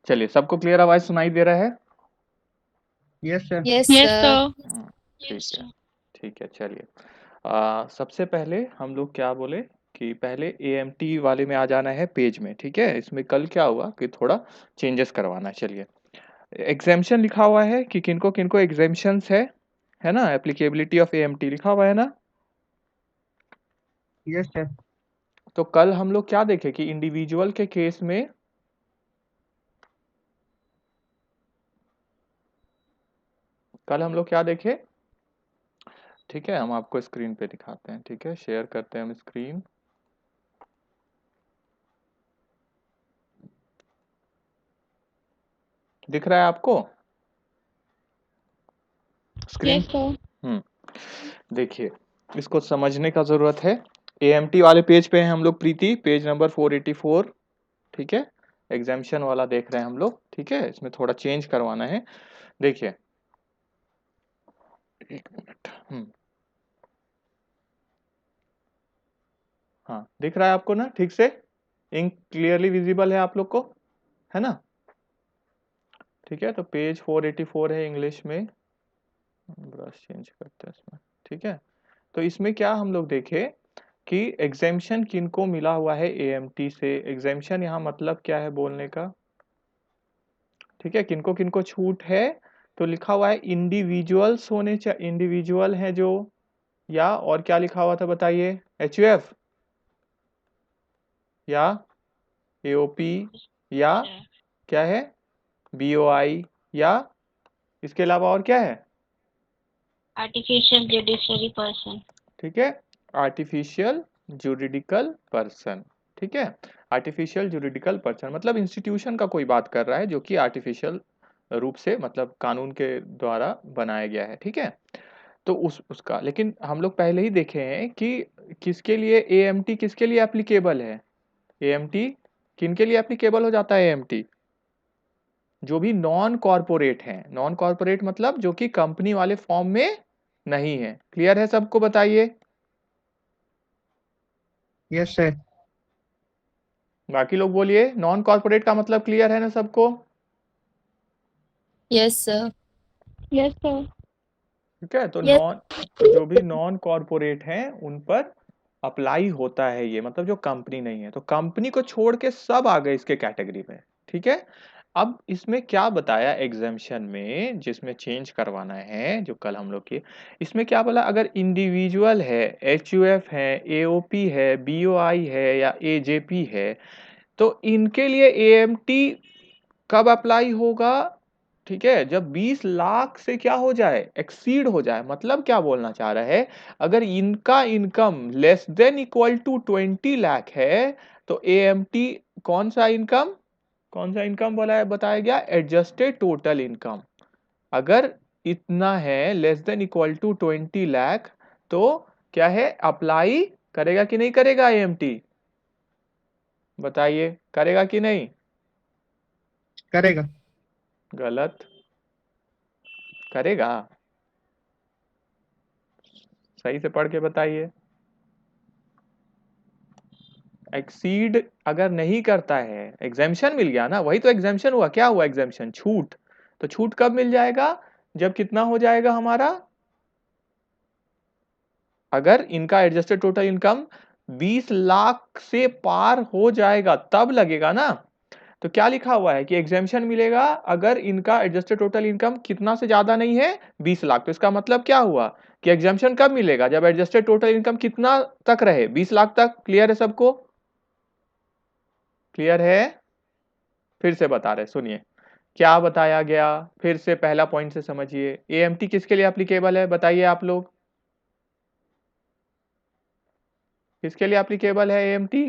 चलिए, सबको क्लियर आवाज सुनाई दे रहा है? Yes sir. Yes yes sir. Sir. ठीक है, ठीक है। चलिए, सबसे पहले हम लोग क्या बोले कि पहले एएमटी वाले में आ जाना है पेज में, ठीक है? इसमें कल क्या हुआ कि थोड़ा चेंजेस करवाना है। चलिए, एग्जाम्शन लिखा हुआ है कि किनको किनको एग्जाम्शंस है ना? एप्लीकेबिलिटी ऑफ एएमटी लिखा हुआ है ना? Yes sir. तो कल हम लोग क्या देखे कि इंडिविजुअल के केस में कल हम लोग क्या देखे? ठीक है, हम आपको स्क्रीन पे दिखाते हैं। ठीक है, शेयर करते हैं हम स्क्रीन। दिख रहा है आपको स्क्रीन? Yes sir. देखिए, इसको समझने का जरूरत है। एएमटी वाले पेज पे हैं हम लोग प्रीति, पेज नंबर 484। ठीक है, एग्जाम्शन वाला देख रहे हैं हम लोग। ठीक है, इसमें थोड़ा चेंज करवाना है। देखिए, एक मिनट। हाँ, दिख रहा है आपको ना ठीक से? इंक क्लियरली विजिबल है आप लोग को, है ना? ठीक है, तो पेज 484 है इंग्लिश में। ब्रश चेंज करते हैं इसमें। ठीक है, तो इसमें क्या हम लोग देखे कि एग्जाम्शन किनको मिला हुआ है एएमटी से। एग्जाम्शन यहाँ मतलब क्या है बोलने का? ठीक है, किनको किनको छूट है? तो लिखा हुआ है इंडिविजुअल्स होने चाहिए, इंडिविजुअल है जो, या और क्या लिखा हुआ था बताइए? एचयूएफ या एओपी या क्या है? बीओआई या इसके अलावा और क्या है? Artificial judiciary person. ठीक है, आर्टिफिशियल जुरिडिकल पर्सन। ठीक है, आर्टिफिशियल जुरिडिकल पर्सन मतलब इंस्टीट्यूशन का कोई बात कर रहा है जो कि आर्टिफिशियल रूप से मतलब कानून के द्वारा बनाया गया है। ठीक है, तो उसका लेकिन हम लोग पहले ही देखे हैं कि किसके लिए एएमटी किसके लिए एप्लीकेबल है। एएमटी किनके लिए एप्लीकेबल हो जाता है? एएमटी जो भी नॉन कॉरपोरेट हैं। नॉन कॉरपोरेट मतलब जो कि कंपनी वाले फॉर्म में नहीं है। क्लियर है सबको? बताइए। Yes sir. बाकी लोग बोलिए, नॉन कॉरपोरेट का मतलब क्लियर है ना सबको? Yes sir. Yes sir. ठीक है, तो यस। जो भी नॉन कॉरपोरेट हैं उन पर अप्लाई होता है ये, मतलब जो कंपनी नहीं है। तो कंपनी को छोड़ के सब आ गए इसके कैटेगरी में। ठीक है, अब इसमें क्या बताया एग्जाम्शन में जिसमें चेंज करवाना है जो कल हम लोग की, इसमें क्या बोला? अगर इंडिविजुअल है, एचयूएफ है, एओपी है, बीओआई है या एजेपी है, तो इनके लिए एएमटी कब अप्लाई होगा? ठीक है, जब 20 लाख से क्या हो जाए? एक्सीड हो जाए। मतलब क्या बोलना चाह रहा है? अगर इनका income less than equal to 20 lakh है तो एएमटी कौन सा इनकम बोला है बताया गया? Adjusted total income. अगर इतना है less than equal to 20 lakh तो क्या है? अप्लाई करेगा कि नहीं करेगा एएमटी? बताइए, करेगा कि नहीं? करेगा। गलत। करेगा? सही से पढ़ के बताइए। एक्सीड अगर नहीं करता है, एग्जाम्शन मिल गया ना, वही तो एग्जाम्शन हुआ। क्या हुआ एग्जाम्शन? छूट। तो छूट कब मिल जाएगा? जब कितना हो जाएगा हमारा? अगर इनका एडजस्टेड टोटल इनकम 20 लाख से पार हो जाएगा तब लगेगा ना। तो क्या लिखा हुआ है कि एग्जाम्शन मिलेगा अगर इनका एडजस्टेड टोटल इनकम कितना से ज्यादा नहीं है? 20 लाख। तो इसका मतलब क्या हुआ कि एग्जाम्शन कब मिलेगा? जब एडजस्टेड टोटल इनकम कितना तक रहे? 20 लाख तक। क्लियर है सबको? क्लियर है? फिर से बता रहे, सुनिए क्या बताया गया। फिर से पहला पॉइंट से समझिए। एएमटी किसके लिए एप्लीकेबल है बताइए आप लोग? किसके लिए एप्लीकेबल है AMT?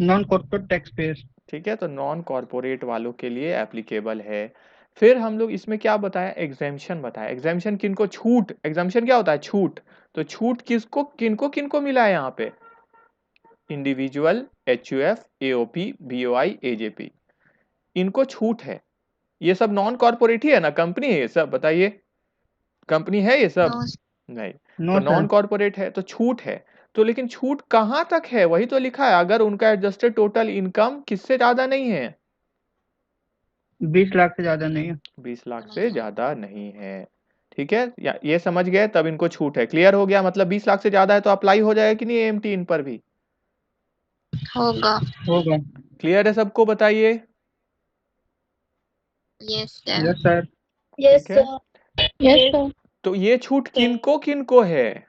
Non corporate tax payer. ठीक है, तो नॉन कॉरपोरेट वालों के लिए एप्लीकेबल है। फिर हम लोग इसमें क्या बताया? एग्जाम्शन बताया। एग्जाम्शन किनको? छूट। एग्जाम्शन क्या होता है? छूट। तो छूट किसको किनको किनको मिला है यहाँ पे? Individual, HUF, AOP, BOI, AJP, इनको छूट है। ये सब नॉन कॉरपोरेट ही है ना? कंपनी है ये सब? बताइए, कंपनी है ये सब? नो। नहीं। तो नो नॉन सर। कॉरपोरेट है तो छूट है। तो लेकिन छूट कहां तक है वही तो लिखा है, अगर उनका एडजस्टेड टोटल इनकम किससे ज्यादा नहीं है, 20 लाख से ज्यादा नहीं है। 20 लाख से ज्यादा नहीं है। ठीक है, ये समझ गए, तब इनको छूट है। क्लियर हो गया, मतलब 20 लाख से ज्यादा है तो अप्लाई हो जाएगा कि नहीं एएमटी इन पर भी? होगा। होगा। क्लियर है सबको, बताइए। Yes sir. Yes sir. ठीक है, यस सर। तो ये छूट किनको किनको है?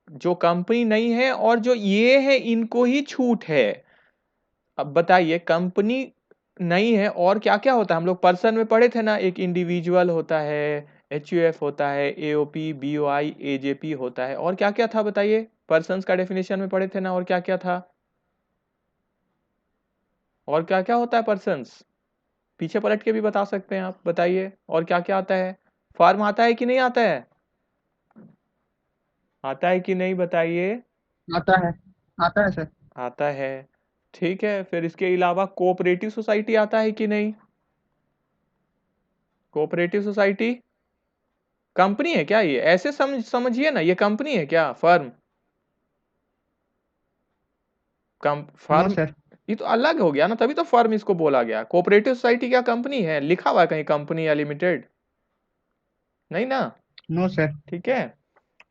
जो कंपनी नहीं है और जो ये है इनको ही छूट है। अब बताइए, कंपनी नहीं है और क्या क्या होता है, हम लोग पर्सन में पढ़े थे ना, एक इंडिविजुअल होता है, एचयूएफ होता है, एओपी, बीओआई, एजेपी होता है, और क्या क्या था बताइए, पर्सन्स का डेफिनेशन में पढ़े थे ना, और क्या क्या था, और क्या क्या होता है पर्सन्स? पीछे पलट के भी बता सकते हैं आप, बताइए और क्या क्या आता है। फर्म आता है कि नहीं आता है? आता है कि नहीं बताइए? आता है। आता है सर। आता है। ठीक है, फिर इसके अलावा कोऑपरेटिव सोसाइटी आता है कि नहीं? कोऑपरेटिव सोसाइटी कंपनी है क्या? ये ऐसे समझिए ना, ये कंपनी है क्या, फर्म? No firm sir. ये तो अलग हो गया ना, तभी तो फर्म इसको बोला गया। कोऑपरेटिव सोसाइटी क्या कंपनी है? लिखा हुआ है कहीं कंपनी या लिमिटेड? नहीं ना। No sir. ठीक है,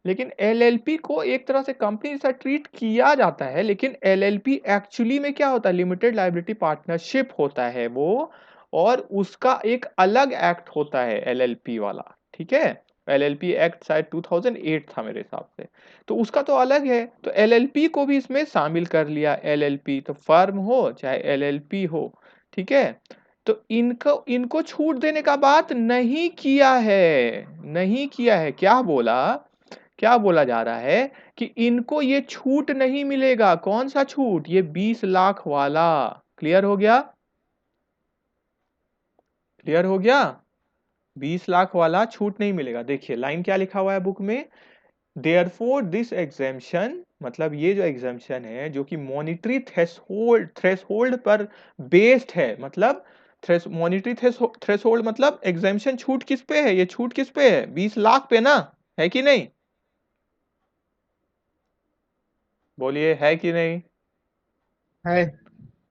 लेकिन एलएलपी को एक तरह से कंपनी जैसा ट्रीट किया जाता है, लेकिन एलएलपी एक्चुअली में क्या होता है, लिमिटेड लायबिलिटी पार्टनरशिप होता है वो, और उसका एक अलग एक्ट होता है एलएलपी वाला। ठीक है, एलएलपी एक्ट शायद 2008 था मेरे हिसाब से, तो उसका तो अलग है, तो एलएलपी को भी इसमें शामिल कर लिया। एलएलपी तो फर्म हो चाहे एलएलपी हो, ठीक है, तो इनको इनको छूट देने का बात नहीं किया है, नहीं किया है। क्या बोला, क्या बोला जा रहा है कि इनको ये छूट नहीं मिलेगा। कौन सा छूट? ये 20 लाख वाला। क्लियर हो गया? क्लियर हो गया? 20 लाख वाला छूट नहीं मिलेगा। देखिए लाइन क्या लिखा हुआ है बुक में, देयरफॉर दिस एग्जेम्पशन, मतलब ये जो एग्जेम्पशन है जो कि मॉनिटरी थ्रेशोल्ड पर बेस्ड है, मतलब मॉनिटरी थ्रेशोल्ड मतलब एग्जेम्पशन छूट किस पे है, ये छूट किस पे है, 20 लाख पे ना, है कि नहीं? बोलिए, है कि नहीं? है।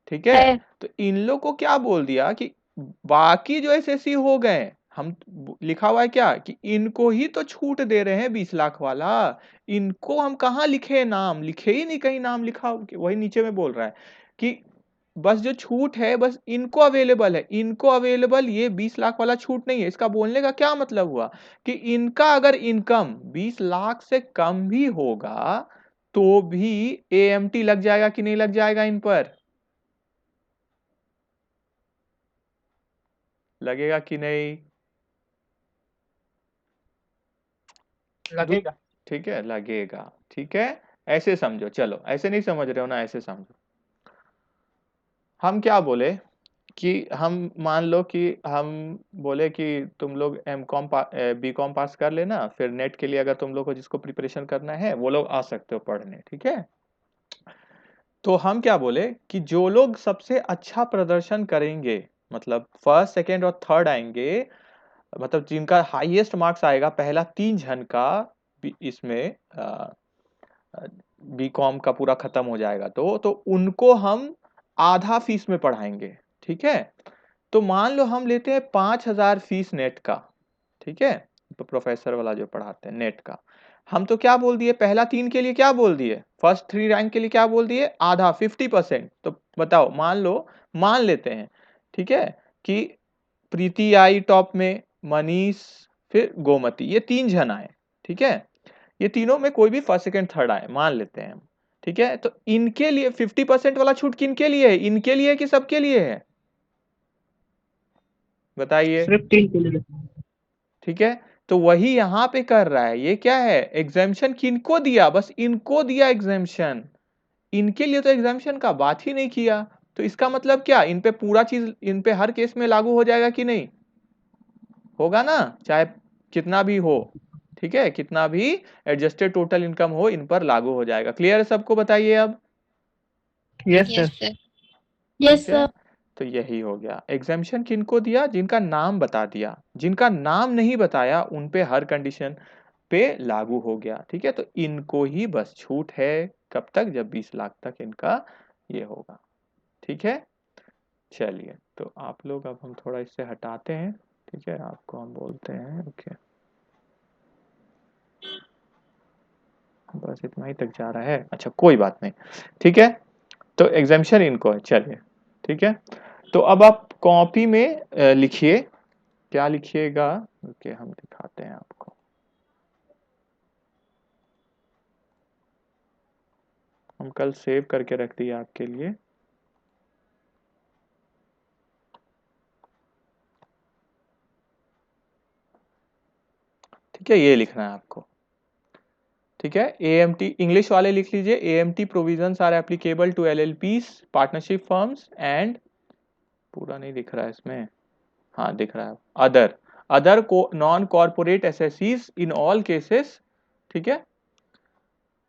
ठीक है, तो इन लोग को क्या बोल दिया कि बाकी जो एसएससी हो गए, हम लिखा हुआ है क्या कि इनको ही तो छूट दे रहे हैं 20 लाख वाला। इनको हम कहाँ लिखे नाम, लिखे ही नहीं कहीं नाम लिखा, वही नीचे में बोल रहा है कि बस जो छूट है बस इनको अवेलेबल है, इनको अवेलेबल, ये 20 लाख वाला छूट नहीं है। इसका बोलने का क्या मतलब हुआ कि इनका अगर इनकम 20 लाख से कम भी होगा तो भी एएमटी लग जाएगा कि नहीं लग जाएगा इन पर? लगेगा कि नहीं? लगेगा। ठीक है, लगेगा। ठीक है, ऐसे समझो, चलो ऐसे नहीं समझ रहे हो ना, ऐसे समझो। हम क्या बोले कि हम मान लो कि हम बोले कि तुम लोग बीकॉम पास कर लेना, फिर नेट के लिए अगर तुम लोग को जिसको प्रिपरेशन करना है वो लोग आ सकते हो पढ़ने। ठीक है, तो हम क्या बोले कि जो लोग सबसे अच्छा प्रदर्शन करेंगे, मतलब फर्स्ट सेकेंड और थर्ड आएंगे, मतलब जिनका हाईएस्ट मार्क्स आएगा पहला 3 जन का, इसमें बीकॉम का पूरा खत्म हो जाएगा तो उनको हम आधा फीस में पढ़ाएंगे। ठीक है, तो मान लो हम लेते हैं 5,000 फीस नेट का। ठीक है, तो प्रोफेसर वाला जो पढ़ाते हैं नेट का, हम तो क्या बोल दिए, पहला 3 के लिए क्या बोल दिए, फर्स्ट 3 रैंक के लिए क्या बोल दिए, आधा 50%। तो बताओ, मान लो, मान लेते हैं, ठीक है, कि प्रीति आई टॉप में, मनीष, फिर गोमती, ये 3 जन आए। ठीक है, ये तीनों में कोई भी फर्स्ट सेकंड थर्ड आए, मान लेते हैं हम। ठीक है, तो इनके लिए 50% वाला छूट किनके लिए है, इनके लिए कि सबके लिए है, बताइए। सिर्फ 3 के लिए। ठीक है, तो वही यहां पे कर रहा है। ये क्या है, एग्जामेशन किनको दिया, बस इनको दिया एग्जामेशन, इनके लिए तो एग्जामेशन का बात ही नहीं किया। तो इसका मतलब क्या, इन पे पूरा चीज, इन पे हर केस में लागू हो जाएगा कि नहीं? होगा ना, चाहे कितना भी हो। ठीक है, कितना भी एडजस्टेड टोटल इनकम हो, इन पर लागू हो जाएगा। क्लियर है सबको, बताइए अब। Yes yes sir. सर। ठीक है, तो यही हो गया। एग्जामेशन किनको दिया, जिनका नाम बता दिया, जिनका नाम नहीं बताया उन पे हर कंडीशन पे लागू हो गया। ठीक है, तो इनको ही बस छूट है। कब तक? जब 20 लाख तक इनका ये होगा। ठीक है, चलिए तो आप लोग अब हम थोड़ा इससे हटाते हैं। ठीक है, आपको हम बोलते हैं ओके, बस इतना ही तक जा रहा है। अच्छा कोई बात नहीं, ठीक है, तो एग्जामिशन इनको है। चलिए ठीक है, तो अब आप कॉपी में लिखिए, क्या लिखिएगा? ओके हम दिखाते हैं आपको। हम कल सेव करके रख दिए आपके लिए। ठीक है, ये लिखना है आपको। ठीक है, AMT इंग्लिश वाले लिख लीजिए, AMT provisions are applicable to LLPs, partnership firms and, पूरा नहीं दिख रहा है इसमें, हाँ दिख रहा है, other other non corporate assessees in all cases. ठीक है,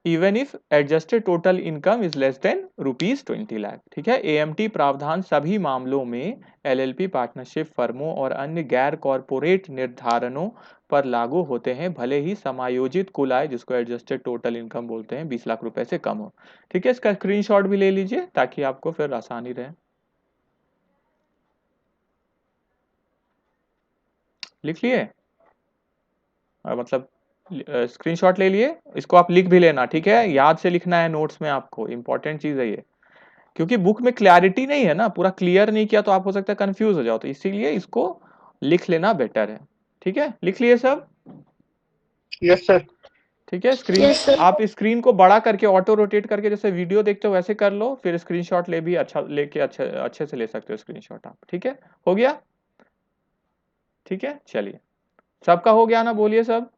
even if adjusted total income is less than ₹20 lakh. ठीक है, AMT प्रावधान सभी मामलों में LLP, पार्टनरशिप फर्मों और अन्य गैर कॉर्पोरेट निर्धारणों पर लागू होते हैं, भले ही समायोजित कुल आय, जिसको एडजस्टेड टोटल इनकम बोलते हैं, 20 लाख रुपए से कम हो। ठीक है, इसका स्क्रीनशॉट भी ले लीजिए ताकि आपको फिर आसानी रहे। लिख लिए? मतलब स्क्रीनशॉट ले लिए, इसको आप लिख भी लेना। ठीक है, याद से लिखना है नोट्स में, आपको इंपॉर्टेंट चीज है ये, क्योंकि बुक में क्लैरिटी नहीं है ना, पूरा क्लियर नहीं किया तो आप हो सकता है कंफ्यूज हो जाओ, तो इसीलिए इसको लिख लेना बेटर है। ठीक है, लिख लिए सब? Yes sir. ठीक है, स्क्रीन Yes, sir. आप स्क्रीन को बड़ा करके ऑटो रोटेट करके जैसे वीडियो देखते हो वैसे कर लो, फिर स्क्रीनशॉट ले भी अच्छा लेके अच्छे से ले सकते हो स्क्रीनशॉट आप। ठीक है, हो गया? ठीक है, चलिए सबका हो गया ना, बोलिए सब।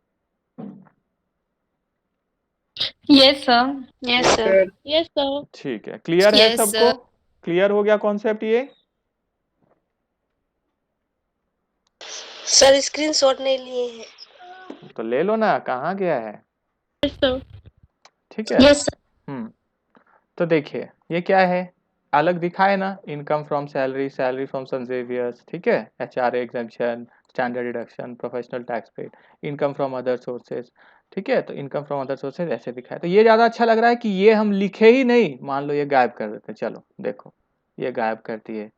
Yes, sir. Yes, yes sir. Sir. Yes, sir. ठीक है, क्लियर है Yes, सबको? sir. क्लियर हो गया कॉन्सेप्ट ये? सर स्क्रीनशॉट नहीं लिए हैं। तो ले लो ना, कहाँ गया है? Yes, sir. ठीक है, Yes, sir. तो देखिए ये क्या है, अलग दिखा है ना, income from salary, salary from Saint Xavier's, ठीक है, HRA exemption, standard deduction, professional tax paid, income from other sources. ठीक है, तो इनकम फ्रॉम अदर सोर्सेज ऐसे दिखा है, तो ये ज़्यादा अच्छा लग रहा है कि ये हम लिखे ही नहीं, मान लो ये गायब कर देते, चलो देखो ये गायब कर दिए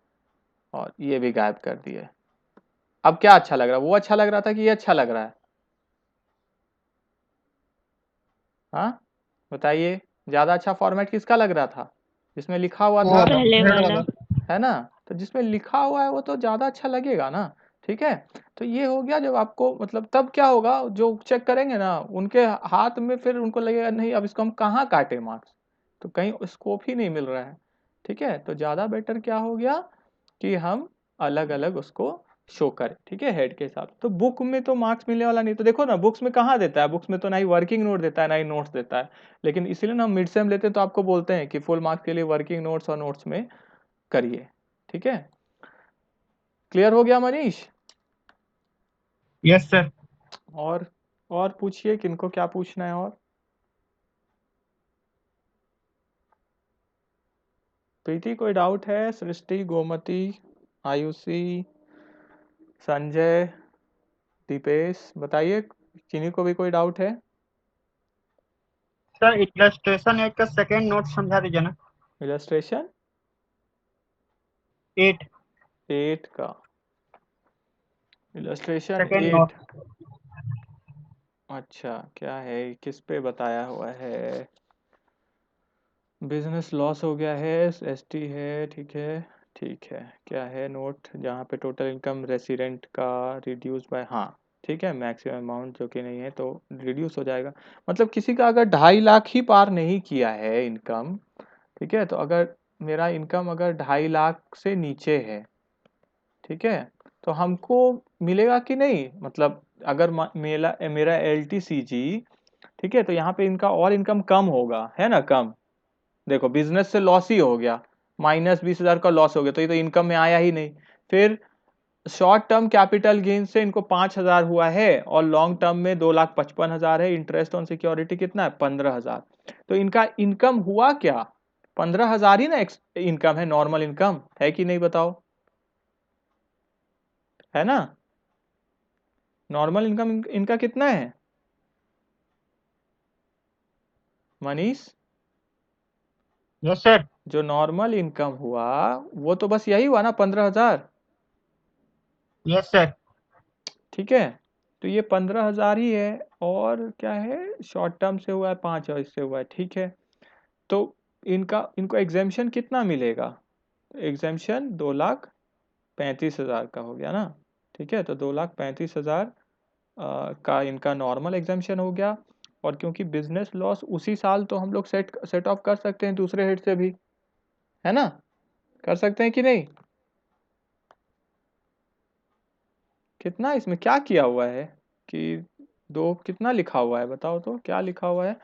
और ये भी गायब कर दिए। अब क्या अच्छा लग रहा है, वो अच्छा लग रहा था कि ये अच्छा लग रहा है? हाँ बताइए, ज़्यादा अच्छा फॉर्मेट किसका लग रहा था, जिसमें लिखा हुआ वो था? वाला, पहले हेड वाला। वाला। है ना, तो जिसमें लिखा हुआ है वो तो ज्यादा अच्छा लगेगा ना। ठीक है, तो ये हो गया, जब आपको मतलब तब क्या होगा, जो चेक करेंगे ना उनके हाथ में फिर उनको लगेगा नहीं अब इसको हम कहाँ काटे मार्क्स, तो कहीं स्कोप ही नहीं मिल रहा है। ठीक है, तो ज्यादा बेटर क्या हो गया कि हम अलग अलग उसको शो करें। ठीक है, हेड के हिसाब से, तो बुक में तो मार्क्स मिलने वाला नहीं, तो देखो ना बुक्स में कहाँ देता है, बुक्स में तो ना ही वर्किंग नोट देता है ना ही नोट्स देता है, लेकिन इसीलिए ना हम मिड सेम लेते हैं तो आपको बोलते हैं कि फुल मार्क्स के लिए वर्किंग नोट्स और नोट्स में करिए। ठीक है, क्लियर हो गया मनीष? Yes sir. और पूछिए, किनको क्या पूछना है और? प्रीति कोई डाउट है? सृष्टि, गोमती, आयुषी, संजय, दीपेश, बताइए किन्हीं को भी कोई डाउट है? सर इलस्ट्रेशन 8 का सेकंड नोट समझा दीजिए ना। इलस्ट्रेशन 8 8 का, इलस्ट्रेशन सेकंड 8, नोट। अच्छा क्या है, किस पे बताया हुआ है? बिजनेस लॉस हो गया है, ST है, ठीक है, ठीक है, क्या है नोट जहाँ पे टोटल इनकम रेसिडेंट का रिड्यूस बाय, हाँ ठीक है, मैक्सिमम अमाउंट जो कि नहीं है तो रिड्यूस हो जाएगा, मतलब किसी का अगर 2.5 लाख ही पार नहीं किया है इनकम, ठीक है, तो अगर मेरा इनकम अगर 2.5 लाख से नीचे है, ठीक है, तो हमको मिलेगा कि नहीं, मतलब अगर मेरा LTCG, ठीक है, तो यहाँ पे इनका और इनकम कम होगा, है ना, कम, देखो बिजनेस से लॉस ही हो गया, -20,000 का लॉस हो गया, तो ये तो इनकम में आया ही नहीं। फिर शॉर्ट टर्म कैपिटल गेन से इनको 5,000 हुआ है और लॉन्ग टर्म में 2,55,000 है, इंटरेस्ट ऑन सिक्योरिटी कितना है 15,000, तो इनका इनकम हुआ क्या, 15,000 ही ना इनकम है, नॉर्मल इनकम है कि नहीं बताओ, है ना, नॉर्मल इनकम इनका कितना है मनीष? Yes sir. जो नॉर्मल इनकम हुआ वो तो बस यही हुआ ना 15,000। Yes sir. ठीक है, तो ये 15,000 ही है। और क्या है, शॉर्ट टर्म से हुआ है 5 और इससे हुआ है। ठीक है, तो इनको एग्जेम्पशन कितना मिलेगा? एग्जेम्पशन 2,35,000 का हो गया ना। ठीक है, तो 2,35,000 का इनका नॉर्मल एग्जेम्पशन हो गया। और क्योंकि बिजनेस लॉस उसी साल तो हम लोग सेट ऑफ कर सकते हैं दूसरे हेड से भी, है ना? कर सकते हैं कि नहीं? कितना इसमें क्या किया हुआ है कि दो कितना लिखा हुआ है, बताओ तो क्या लिखा हुआ है?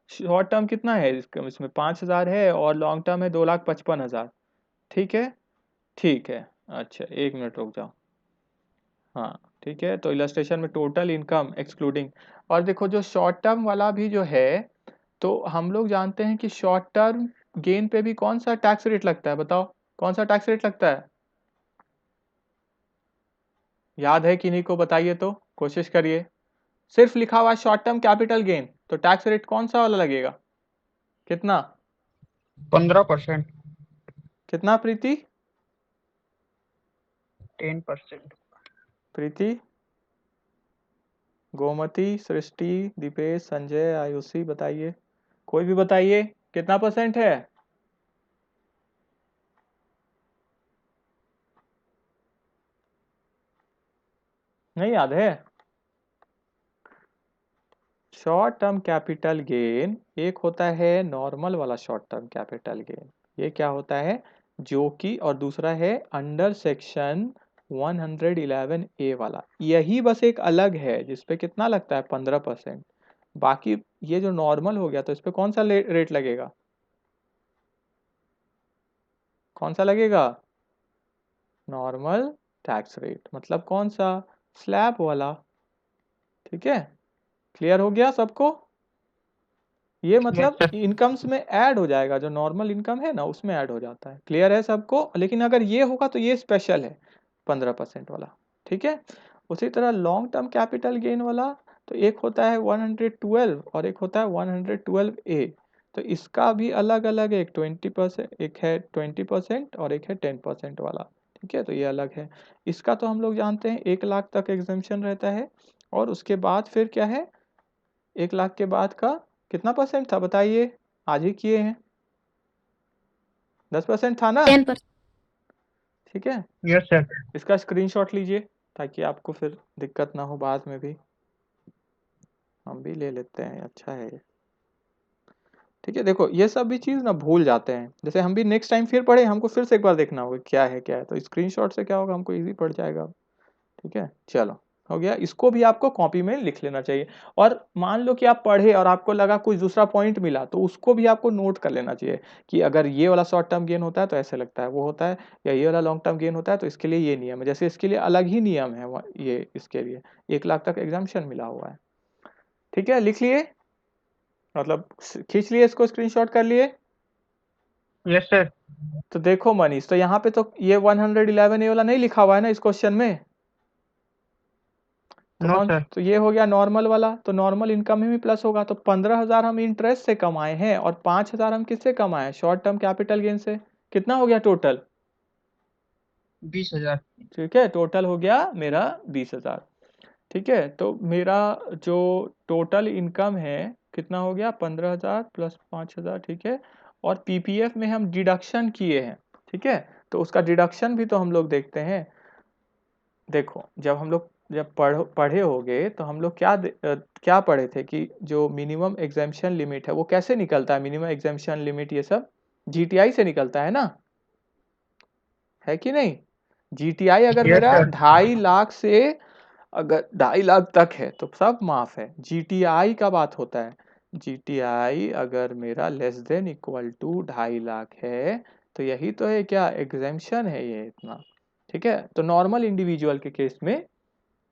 शॉर्ट टर्म कितना है इसमें 5,000 है और लॉन्ग टर्म है 2,55,000। ठीक है, ठीक है। अच्छा, 1 मिनट रुक जाओ। हाँ, ठीक है, तो इलस्ट्रेशन में टोटल इनकम एक्सक्लूडिंग। और देखो जो शॉर्ट टर्म वाला भी जो है, तो हम लोग जानते हैं कि शॉर्ट टर्म गेन पे भी कौन सा टैक्स रेट लगता है, बताओ कौन सा टैक्स रेट लगता है? याद है किन्हीं को, बताइए तो, कोशिश करिए। सिर्फ लिखा हुआ है शॉर्ट टर्म कैपिटल गेन, तो टैक्स रेट कौन सा वाला लगेगा? कितना? 15%। कितना प्रीति? 10%। प्रीति, गोमती, सृष्टि, दीपेश, संजय, आयुषी, बताइए, कोई भी बताइए कितना परसेंट है? नहीं याद है? शॉर्ट टर्म कैपिटल गेन एक होता है नॉर्मल वाला शॉर्ट टर्म कैपिटल गेन, ये क्या होता है, जो कि, और दूसरा है अंडर सेक्शन 111 ए वाला। यही बस एक अलग है जिसपे कितना लगता है 15%। बाकी ये जो नॉर्मल हो गया तो इस पे कौन सा रेट लगेगा? कौन सा लगेगा? नॉर्मल टैक्स रेट, मतलब कौन सा? स्लैब वाला। ठीक है, क्लियर हो गया सबको? ये यस मतलब सर। इनकम्स में ऐड हो जाएगा, जो नॉर्मल इनकम है ना उसमें ऐड हो जाता है। क्लियर है सबको? लेकिन अगर ये होगा तो ये स्पेशल है, 15% वाला। ठीक है, उसी तरह लॉन्ग टर्म कैपिटल गेन वाला, तो एक होता है 112 और एक होता है 112 ए। तो इसका भी अलग अलग है, एक 20%, एक है 20% और एक है 10% वाला। ठीक है, तो ये अलग है। इसका तो हम लोग जानते हैं 1 लाख तक एग्जेम्पशन रहता है। और उसके बाद फिर क्या है, 1 लाख के बाद का कितना परसेंट था बताइए? आज ही किए हैं, 10% था ना? 10%. ठीक है, यस सर। इसका स्क्रीनशॉट लीजिए ताकि आपको फिर दिक्कत ना हो बाद में भी। हम भी ले लेते हैं, अच्छा है ये। ठीक है, देखो ये सब भी चीज़ ना भूल जाते हैं, जैसे हम भी नेक्स्ट टाइम फिर पढ़े, हमको फिर से एक बार देखना होगा क्या है क्या है, तो स्क्रीनशॉट से क्या होगा, हमको इजी पड़ जाएगा। ठीक है, चलो हो गया। इसको भी आपको कॉपी में लिख लेना चाहिए। और मान लो कि आप पढ़े और आपको लगा कुछ दूसरा पॉइंट मिला, तो उसको भी आपको नोट कर लेना चाहिए कि अगर ये वाला शॉर्ट टर्म गेन होता है तो ऐसे लगता है, वो होता है, या ये वाला लॉन्ग टर्म गेन होता है तो इसके लिए ये नियम है। जैसे इसके लिए अलग ही नियम है, ये इसके लिए 1 लाख तक एग्जाम्पशन मिला हुआ है। ठीक है, लिख लिए, मतलब खींच लिए, इसको स्क्रीनशॉट कर लिए। Yes sir. तो देखो मनीष, तो यहाँ पे तो ये 111 ये वाला नहीं लिखा हुआ है ना इस क्वेश्चन में, तो नो कौन, सर। तो ये हो गया नॉर्मल वाला, तो नॉर्मल इनकम में भी प्लस होगा। तो 15,000 हम इंटरेस्ट से कमाए हैं और 5,000 हम किससे कमाए हैं, शॉर्ट टर्म कैपिटल गेन से। कितना हो गया टोटल? 20,000। ठीक है, टोटल हो गया मेरा 20,000। ठीक है, तो मेरा जो टोटल इनकम है कितना हो गया, 15,000 प्लस 5,000। ठीक है, और पीपीएफ में हम डिडक्शन किए हैं। ठीक है, तो उसका डिडक्शन भी तो हम लोग देखते हैं। देखो जब हम लोग जब पढ़े होगे तो हम लोग क्या पढ़े थे कि जो मिनिमम एग्जाम्पशन लिमिट है वो कैसे निकलता है, मिनिमम एग्जाम्पशन लिमिट ये सब जीटीआई से निकलता है ना, है कि नहीं? जीटीआई अगर यस मेरा सर। 2.5 लाख से, अगर 2.5 लाख तक है तो सब माफ है। जीटीआई का बात होता है, जीटीआई अगर मेरा less than equal to 2.5 lakh है तो यही तो है क्या, एग्जाम्पशन है ये इतना। ठीक है, तो नॉर्मल इंडिविजुअल के केस में,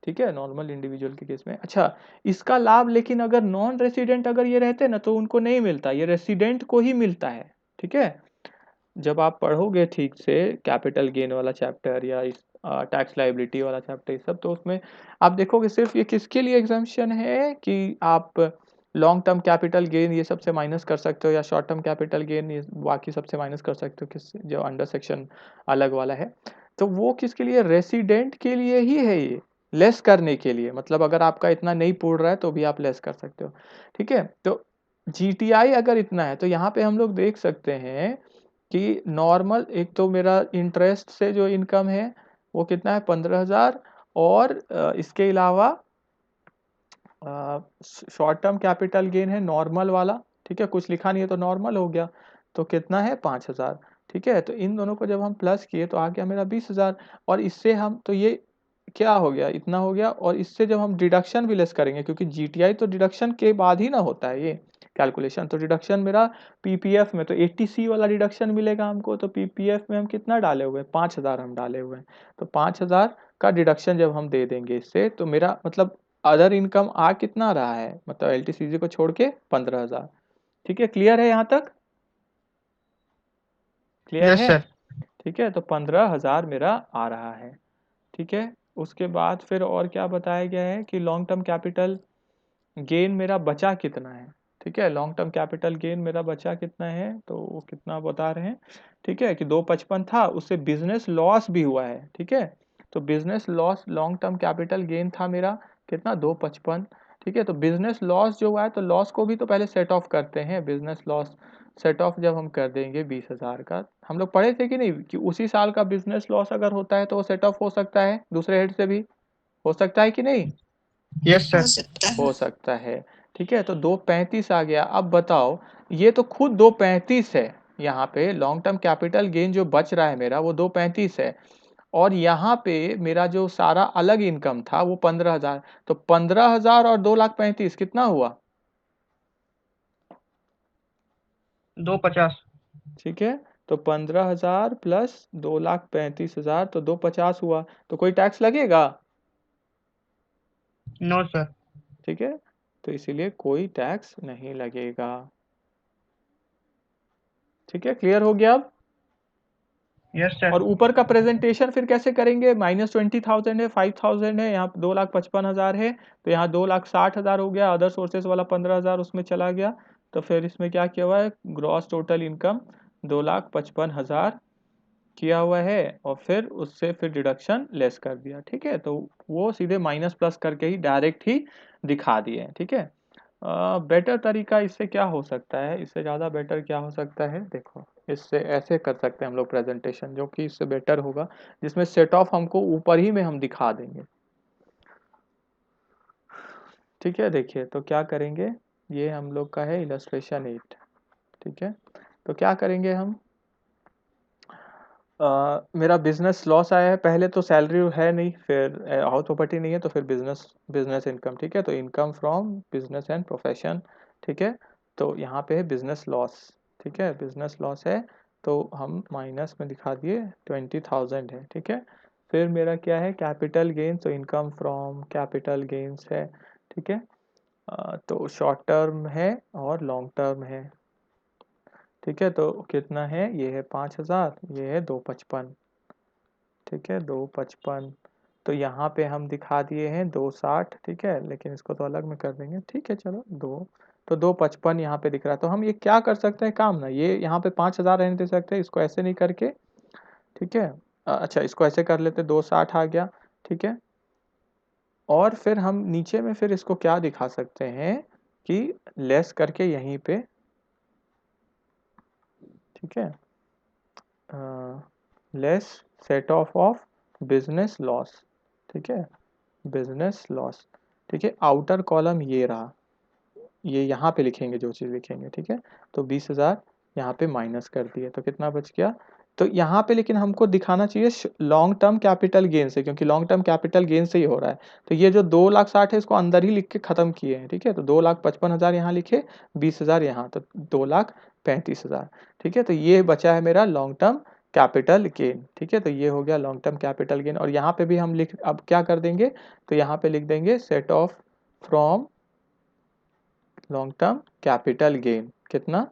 ठीक है, नॉर्मल इंडिविजुअल के केस में। अच्छा, इसका लाभ लेकिन अगर नॉन रेसिडेंट अगर ये रहते ना तो उनको नहीं मिलता, ये रेसिडेंट को ही मिलता है। ठीक है, जब आप पढ़ोगे ठीक से कैपिटल गेन वाला चैप्टर या इस टैक्स लाइबिलिटी वाला चैप्टर, ये सब, तो उसमें आप देखोगे सिर्फ ये किसके लिए एग्जाम्पशन है कि आप लॉन्ग टर्म कैपिटल गेन ये सबसे माइनस कर सकते हो, या शॉर्ट टर्म कैपिटल गेन ये बाकी सबसे माइनस कर सकते हो, किस जो अंडर सेक्शन अलग वाला है। तो वो किसके लिए, रेसिडेंट के लिए ही है ये, लेस करने के लिए, मतलब अगर आपका इतना नहीं पूर्ण रहा है तो भी आप लेस कर सकते हो। ठीक है, तो जीटीआई अगर इतना है तो यहाँ पे हम लोग देख सकते हैं कि नॉर्मल, एक तो मेरा इंटरेस्ट से जो इनकम है वो कितना है 15,000, और इसके अलावा शॉर्ट टर्म कैपिटल गेन है नॉर्मल वाला। ठीक है, कुछ लिखा नहीं है तो नॉर्मल हो गया, तो कितना है 5,000। ठीक है, तो इन दोनों को जब हम प्लस किए तो आ गया मेरा 20,000, और इससे हम तो ये क्या हो गया, इतना हो गया, और इससे जब हम डिडक्शन भी लेस करेंगे, क्योंकि जीटीआई तो डिडक्शन के बाद ही ना होता है ये कैलकुलेशन, तो डिडक्शन मेरा पीपीएफ में तो 80C वाला डिडक्शन मिलेगा हमको, तो पीपीएफ में हम कितना डाले हुए हैं, 5,000 हम डाले हुए हैं, तो 5,000 का डिडक्शन जब हम दे देंगे इससे, तो मेरा मतलब अदर इनकम आ कितना रहा है, मतलब एलटीसीजी को छोड़ के 15,000। ठीक है, क्लियर है यहाँ तक, क्लियर यस है? सर। ठीक है, तो 15,000 मेरा आ रहा है। ठीक है, उसके बाद फिर और क्या बताया गया है कि लॉन्ग टर्म कैपिटल गेन मेरा बचा कितना है। ठीक है, लॉन्ग टर्म कैपिटल गेन मेरा बचा कितना है, तो वो कितना बता रहे हैं। ठीक है, कि 255 था, उससे बिजनेस लॉस भी हुआ है। ठीक है, तो business loss long term capital gain था मेरा कितना, 255। ठीक है, तो बिजनेस लॉस जो हुआ है तो लॉस को भी तो पहले सेट ऑफ करते हैं, बिजनेस लॉस सेट ऑफ जब हम कर देंगे 20,000 का, हम लोग पढ़े थे कि नहीं कि उसी साल का बिजनेस लॉस अगर होता है तो वो सेट ऑफ हो सकता है दूसरे हेड से भी, हो सकता है कि नहीं, यस हो सर। सकता है। हो सकता है। ठीक है, तो 235 आ गया। अब बताओ, ये तो खुद 235 है, यहाँ पे लॉन्ग टर्म कैपिटल गेन जो बच रहा है मेरा वो 235 है, और यहाँ पे मेरा जो सारा अलग इनकम था वो 15,000, तो 15,000 और 2,35,000 कितना हुआ, 250। ठीक है, तो 15,000 प्लस 2,35,000 तो 250 हुआ, तो कोई टैक्स लगेगा, नो सर। ठीक है, तो इसीलिए कोई टैक्स नहीं लगेगा। ठीक है, क्लियर हो गया अब? Yes sir. और ऊपर का प्रेजेंटेशन फिर कैसे करेंगे, -20,000 है, 5,000 है, यहाँ 2,55,000 है, तो यहाँ 2,60,000 हो गया, अदर सोर्सेज वाला 15,000 उसमें चला गया, तो फिर इसमें क्या किया हुआ है, ग्रॉस टोटल इनकम 2,55,000 किया हुआ है, और फिर उससे फिर डिडक्शन लेस कर दिया। ठीक है, तो वो सीधे माइनस प्लस करके ही डायरेक्ट ही दिखा दिए। ठीक है, बेटर तरीका इससे क्या हो सकता है, इससे ज़्यादा बेटर क्या हो सकता है, देखो इससे ऐसे कर सकते हैं हम लोग प्रेजेंटेशन, जो कि इससे बेटर होगा, जिसमें सेट ऑफ हमको ऊपर ही में हम दिखा देंगे। ठीक है, देखिए तो क्या करेंगे, ये हम लोग का है इलस्ट्रेशन 8। ठीक है, तो क्या करेंगे हम, मेरा बिजनेस लॉस आया है, पहले तो सैलरी है नहीं, फिर हाउस प्रॉपर्टी नहीं है, तो फिर बिजनेस बिजनेस इनकम। ठीक है, तो income from business and profession. ठीक है, तो यहाँ पे है बिजनेस लॉस। ठीक है, बिजनेस लॉस है, तो हम माइनस में दिखा दिए 20,000 है। ठीक है, फिर मेरा क्या है, कैपिटल गेन्स, तो इनकम फ्रॉम कैपिटल गेन्स है। ठीक है, तो शॉर्ट टर्म है और लॉन्ग टर्म है। ठीक है, तो कितना है, ये है 5,000, ये है 255। ठीक है, 255, तो यहाँ पे हम दिखा दिए हैं 260। ठीक है, लेकिन इसको तो अलग में कर देंगे। ठीक है, चलो तो 255 यहाँ पे दिख रहा है, तो हम ये क्या कर सकते हैं काम ना, ये यहाँ पे 5,000 रहने दे सकते हैं, इसको ऐसे नहीं करके। ठीक है, अच्छा इसको ऐसे कर लेते, 260 आ गया। ठीक है, और फिर हम नीचे में फिर इसको क्या दिखा सकते हैं कि लेस करके यहीं पे। ठीक है, less set of business loss. ठीक है, बिजनेस लॉस। ठीक है, आउटर कॉलम ये रहा, ये यहाँ पे लिखेंगे जो चीज़ लिखेंगे। ठीक है, तो 20,000 यहाँ पे माइनस कर दिए, तो कितना बच गया, तो यहाँ पे लेकिन हमको दिखाना चाहिए लॉन्ग टर्म कैपिटल गेन से, क्योंकि लॉन्ग टर्म कैपिटल गेन से ही हो रहा है, तो ये जो 2,60,000 है इसको अंदर ही लिख के खत्म किए हैं। ठीक है, तो 2,55,000 यहाँ लिखे, 20,000 यहाँ, तो 2,35,000। ठीक है, तो ये बचा है मेरा लॉन्ग टर्म कैपिटल गेन। ठीक है, तो ये हो गया लॉन्ग टर्म कैपिटल गेन, और यहाँ पे भी हम लिख, अब क्या कर देंगे, तो यहाँ पे लिख देंगे set of from long term capital gain, कितना,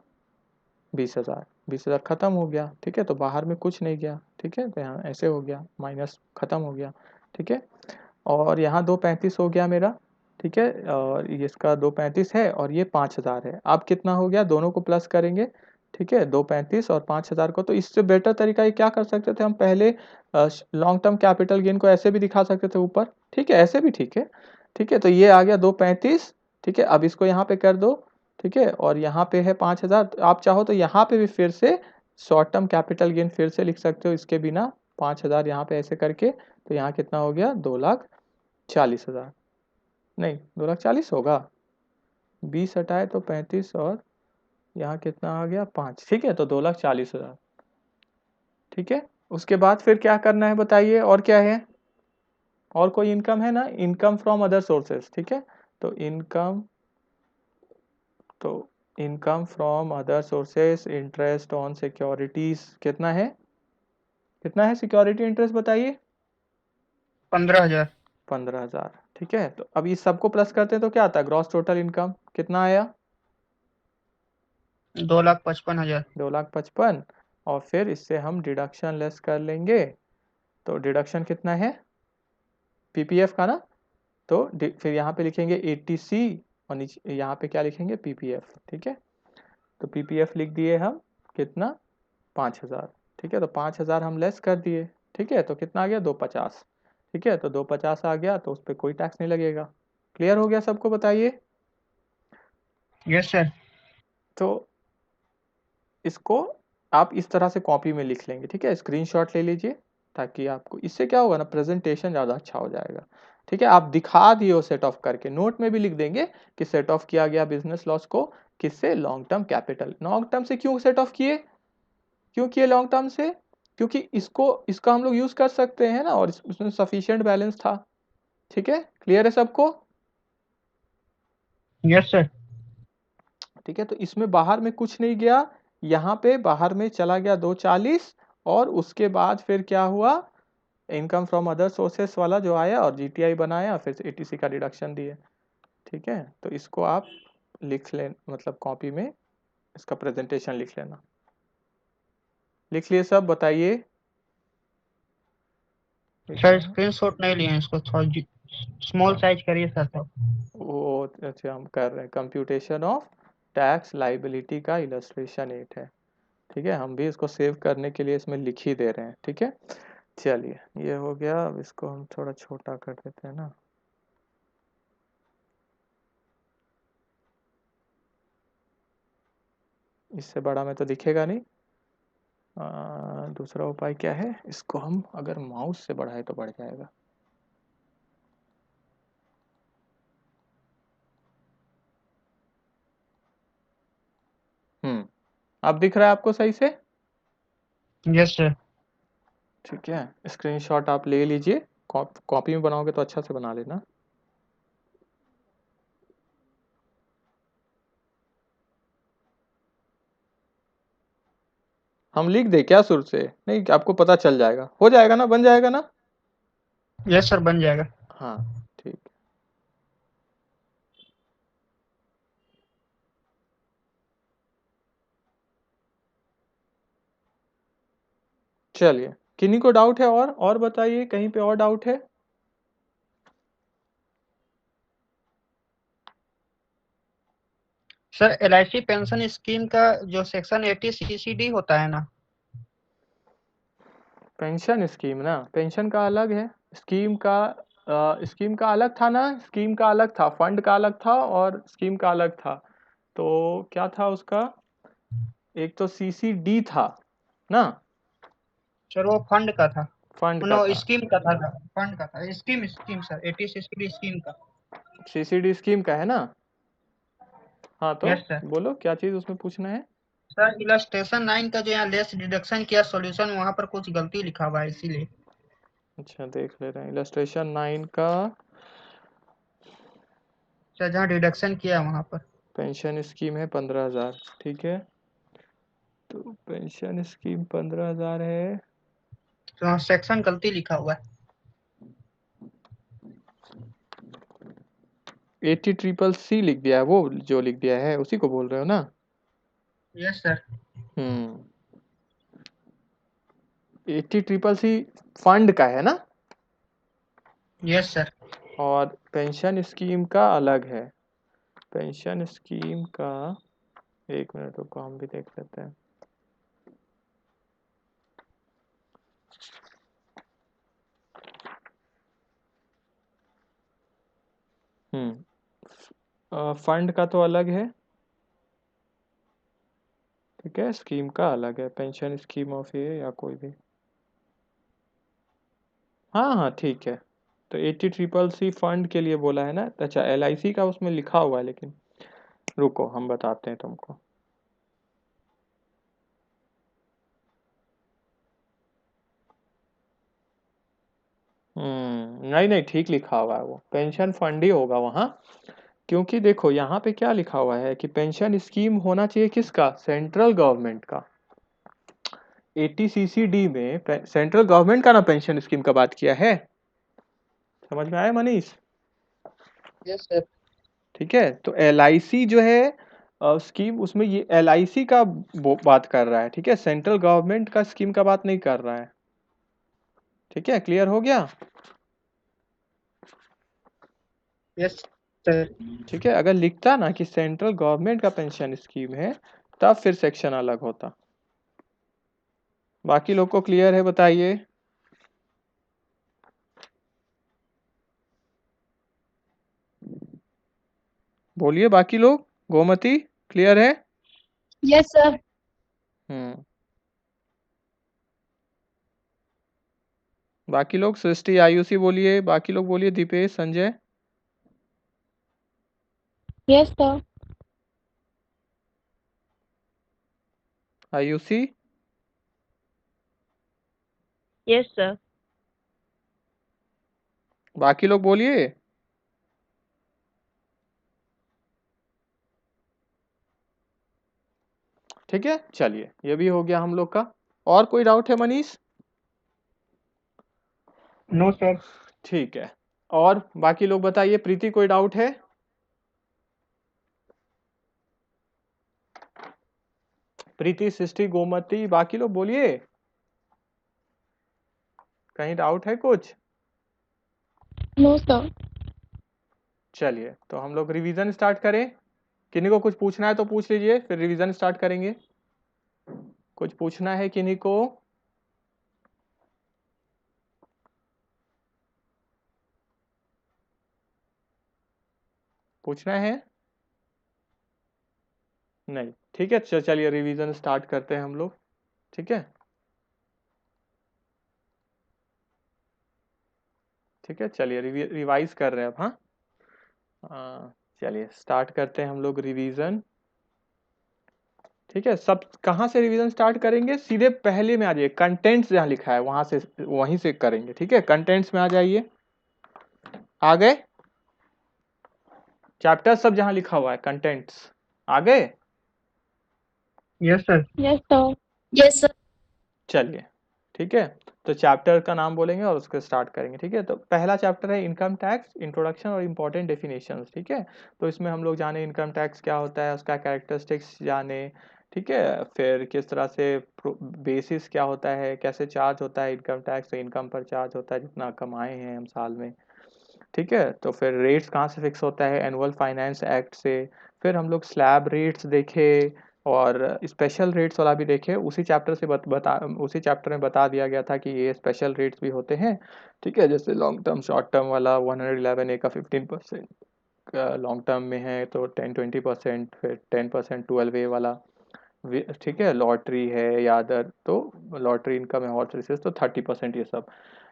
20,000। 20,000 खत्म हो गया। ठीक है, तो बाहर में कुछ नहीं गया। ठीक है, तो यहाँ ऐसे हो गया, माइनस खत्म हो गया। ठीक है, और यहाँ 235 हो गया मेरा। ठीक है, और इसका 235 है और ये 5000 है। अब कितना हो गया, दोनों को प्लस करेंगे, ठीक है, 235 और 5000 को। तो इससे बेटर तरीका ये क्या कर सकते थे हम, पहले लॉन्ग टर्म कैपिटल गेन को ऐसे भी दिखा सकते थे ऊपर, ठीक है, ऐसे भी ठीक है, ठीक है। तो ये आ गया 235, ठीक है। अब इसको यहाँ पे कर दो, ठीक है, और यहाँ पे है 5000। आप चाहो तो यहाँ पे भी फिर से शॉर्ट टर्म कैपिटल गेन फिर से लिख सकते हो इसके बिना, 5000 यहाँ पे ऐसे करके। तो यहाँ कितना हो गया, 2,40,000, नहीं 2,40,000 होगा, 20 हटाए तो 35 और यहाँ कितना आ गया 5, ठीक है। तो 2,40,000, ठीक है। उसके बाद फिर क्या करना है बताइए, और क्या है, और कोई इनकम है ना, इनकम फ्रॉम अदर सोर्सेस, ठीक है। तो income from other sources, interest on securities, कितना है, कितना है सिक्योरिटी इंटरेस्ट बताइए, 15,000। 15,000, ठीक है। तो अब इस सबको प्लस करते हैं तो क्या आता है, ग्रॉस टोटल इनकम कितना आया, 2,55,000। 2,55,000, और फिर इससे हम डिडक्शन लेस कर लेंगे। तो डिडक्शन कितना है, पीपीएफ का ना, तो फिर यहाँ पे लिखेंगे 80C और नीचे यहाँ पे क्या लिखेंगे, पीपीएफ, ठीक है। तो पीपीएफ लिख दिए हम, कितना, 5,000, ठीक है। तो 5,000 हम लेस कर दिए, ठीक है। तो कितना आ गया, 250, ठीक है। तो 250 आ गया, तो उस पर कोई टैक्स नहीं लगेगा। क्लियर हो गया सबको, बताइए। Yes sir. तो इसको आप इस तरह से कॉपी में लिख लेंगे, ठीक है, स्क्रीनशॉट ले लीजिए, ताकि आपको इससे क्या होगा ना, प्रेजेंटेशन ज़्यादा अच्छा हो जाएगा, ठीक है। आप दिखा दिए हो सेट ऑफ करके, नोट में भी लिख देंगे कि सेट ऑफ किया गया बिजनेस लॉस को किससे, long term capital. Long term से क्यों सेट ऑफ किए, क्यों किए लॉन्ग टर्म से, क्योंकि इसका हम लोग यूज कर सकते हैं ना, और उसमें सफिशिएंट बैलेंस था, ठीक है। क्लियर है सबको, यस सर। ठीक है। तो इसमें बाहर में कुछ नहीं गया, यहाँ पे बाहर में चला गया 240, और उसके बाद फिर क्या हुआ, इनकम फ्रॉम अदर सोर्सेस वाला जो आया और जीटीआई बनाया, फिर से एटीसी का डिडक्शन दिए, ठीक है। तो इसको आप लिख लें, मतलब कॉपी में इसका प्रेजेंटेशन लिख लेना। लिख लिए सब, बताइए। सर स्क्रीनशॉट नहीं लिए हैं, इसको थोड़ा स्मॉल साइज करिए सर। तो वो अच्छा हम कर रहे हैं, कंप्यूटेशन ऑफ टैक्स लाइबिलिटी का इलस्ट्रेशन 8 है, ठीक है। हम भी इसको सेव करने के लिए इसमें लिख ही दे रहे हैं, ठीक है। चलिए ये हो गया, अब इसको हम थोड़ा छोटा कर देते हैं ना, इससे बड़ा में तो दिखेगा नहीं। दूसरा उपाय क्या है, इसको हम अगर माउस से बढ़ाए तो बढ़ जाएगा। अब दिख रहा है आपको सही से, यस सर। ठीक है। स्क्रीनशॉट आप ले लीजिए, कॉपी में बनाओगे तो अच्छा से बना लेना। हम लिख दे क्या शुरू से, नहीं आपको पता चल जाएगा, हो जाएगा ना, बन जाएगा ना। यस सर, बन जाएगा। हाँ ठीक, चलिए। किन्हीं को डाउट है, और बताइए, कहीं पे और डाउट है। सर LIC पेंशन स्कीम का जो सेक्शन 80 CCD होता है ना। पेंशन स्कीम ना, पेंशन का अलग है, स्कीम का अलग था ना, स्कीम का अलग था, फंड का अलग था और स्कीम का अलग था। तो क्या था उसका, एक तो सीसीडी था ना, सर वो फंड का था। फंड का नो, था, स्कीम का था सर, फंड का था, scheme scheme sir, 80 CCD scheme का। सीसीडी स्कीम का है ना। हाँ तो यस सर। बोलो क्या चीज उसमें पूछना है। सर इलस्ट्रेशन 9 का जो यहाँ लेस डिडक्शन किया सॉल्यूशन, वहाँ पर कुछ गलती लिखा हुआ है इसीलिए। अच्छा देख ले रहे हैं, इलस्ट्रेशन 9 का सर जहाँ डिडक्शन किया वहाँ पर। पेंशन स्कीम है 15,000, ठीक है। तो पेंशन स्कीम 15,000 है, तो वहाँ सेक्शन गलती लिखा हुआ है। 80CCC लिख दिया है, वो जो लिख दिया है उसी को बोल रहे हो ना। Yes sir. 80CCC फंड का है ना। Yes sir. और पेंशन स्कीम का अलग है। पेंशन स्कीम का 1 मिनट रुको, हम भी देख लेते हैं। फंड का तो अलग है, ठीक है, स्कीम का अलग है, पेंशन स्कीम ऑफ ये या कोई भी। हाँ हाँ ठीक है, तो 80CCC फंड के लिए बोला है ना। अच्छा, LIC का उसमें लिखा हुआ है, लेकिन रुको हम बताते हैं तुमको। नहीं नहीं, ठीक लिखा हुआ है, वो पेंशन फंड ही होगा वहाँ। क्योंकि देखो यहाँ पे क्या लिखा हुआ है कि पेंशन स्कीम होना चाहिए किसका, सेंट्रल गवर्नमेंट का। 80CCD में सेंट्रल गवर्नमेंट का ना पेंशन स्कीम का बात किया है। समझ में आया मनीष? Yes sir. ठीक है, तो LIC जो है स्कीम, उसमें ये LIC का बात कर रहा है, ठीक है, सेंट्रल गवर्नमेंट का स्कीम का बात नहीं कर रहा है। ठीक है, क्लियर हो गया? Yes sir. ठीक है, अगर लिखता ना कि सेंट्रल गवर्नमेंट का पेंशन स्कीम है, तब फिर सेक्शन अलग होता। बाकी लोग को क्लियर है, बताइए। बोलिए बाकी लोग। गोमती, क्लियर है? Yes, sir. हम्म, बाकी लोग, सृष्टि, आयुषी बोलिए, बाकी लोग बोलिए, Dipesh, Sanjay. Yes, sir. Ayushi, Yes, sir. बाकी लोग बोलिए। ठीक है, चलिए, ये भी हो गया हम लोग का। और कोई डाउट है मनीष? No sir. ठीक है, और बाकी लोग बताइए। प्रीति, कोई डाउट है? प्रीति, सृष्टि, गोमती, बाकी लोग बोलिए, कहीं डाउट है कुछ? No, sir. चलिए, तो हम लोग रिवीजन स्टार्ट करें। किन्हीं को कुछ पूछना है तो पूछ लीजिए, फिर रिवीजन स्टार्ट करेंगे। कुछ पूछना है किन्हीं को? पूछना है? नहीं, ठीक है, चलिए रिवीजन स्टार्ट करते हैं हम लोग। ठीक है, ठीक है, चलिए रिवाइज कर रहे हैं अब। हाँ, चलिए स्टार्ट करते हैं हम लोग रिवीजन। ठीक है, सब कहाँ से रिवीजन स्टार्ट करेंगे? सीधे पहले में आ जाइए, कंटेंट्स जहाँ लिखा है वहां से, वहीं से करेंगे। ठीक है, कंटेंट्स में आ जाइए। आ गए? चैप्टर सब जहाँ लिखा हुआ है, कंटेंट्स आ गए? Yes sir. Yes, sir. Yes, sir. चलिए, ठीक है, तो चैप्टर का नाम बोलेंगे और उसको स्टार्ट करेंगे। ठीक है, तो पहला चैप्टर है इनकम टैक्स, इंट्रोडक्शन और इम्पोर्टेंट डेफिनेशंस। ठीक है, तो इसमें हम लोग जाने इनकम टैक्स क्या होता है, उसका कैरेक्टरिस्टिक्स जाने। ठीक है, फिर किस तरह से बेसिस क्या होता है, कैसे चार्ज होता है इनकम टैक्स, तो इनकम पर चार्ज होता है जितना कमाए हैं हम साल में। ठीक है, तो फिर रेट्स कहाँ से फिक्स होता है, एनुअल फाइनेंस एक्ट से। फिर हम लोग स्लैब रेट्स देखे और स्पेशल रेट्स वाला भी देखे। उसी चैप्टर से उसी चैप्टर में बता दिया गया था कि ये स्पेशल रेट्स भी होते हैं। ठीक है, जैसे लॉन्ग टर्म, शॉर्ट टर्म वाला 111A का 15% लॉन्ग टर्म में है, तो 10-20%, फिर 10% 12A वाला। ठीक है, लॉटरी है या अदर, तो लॉटरी इनकम है, हॉर्स रेसेस, तो 30% ये सब।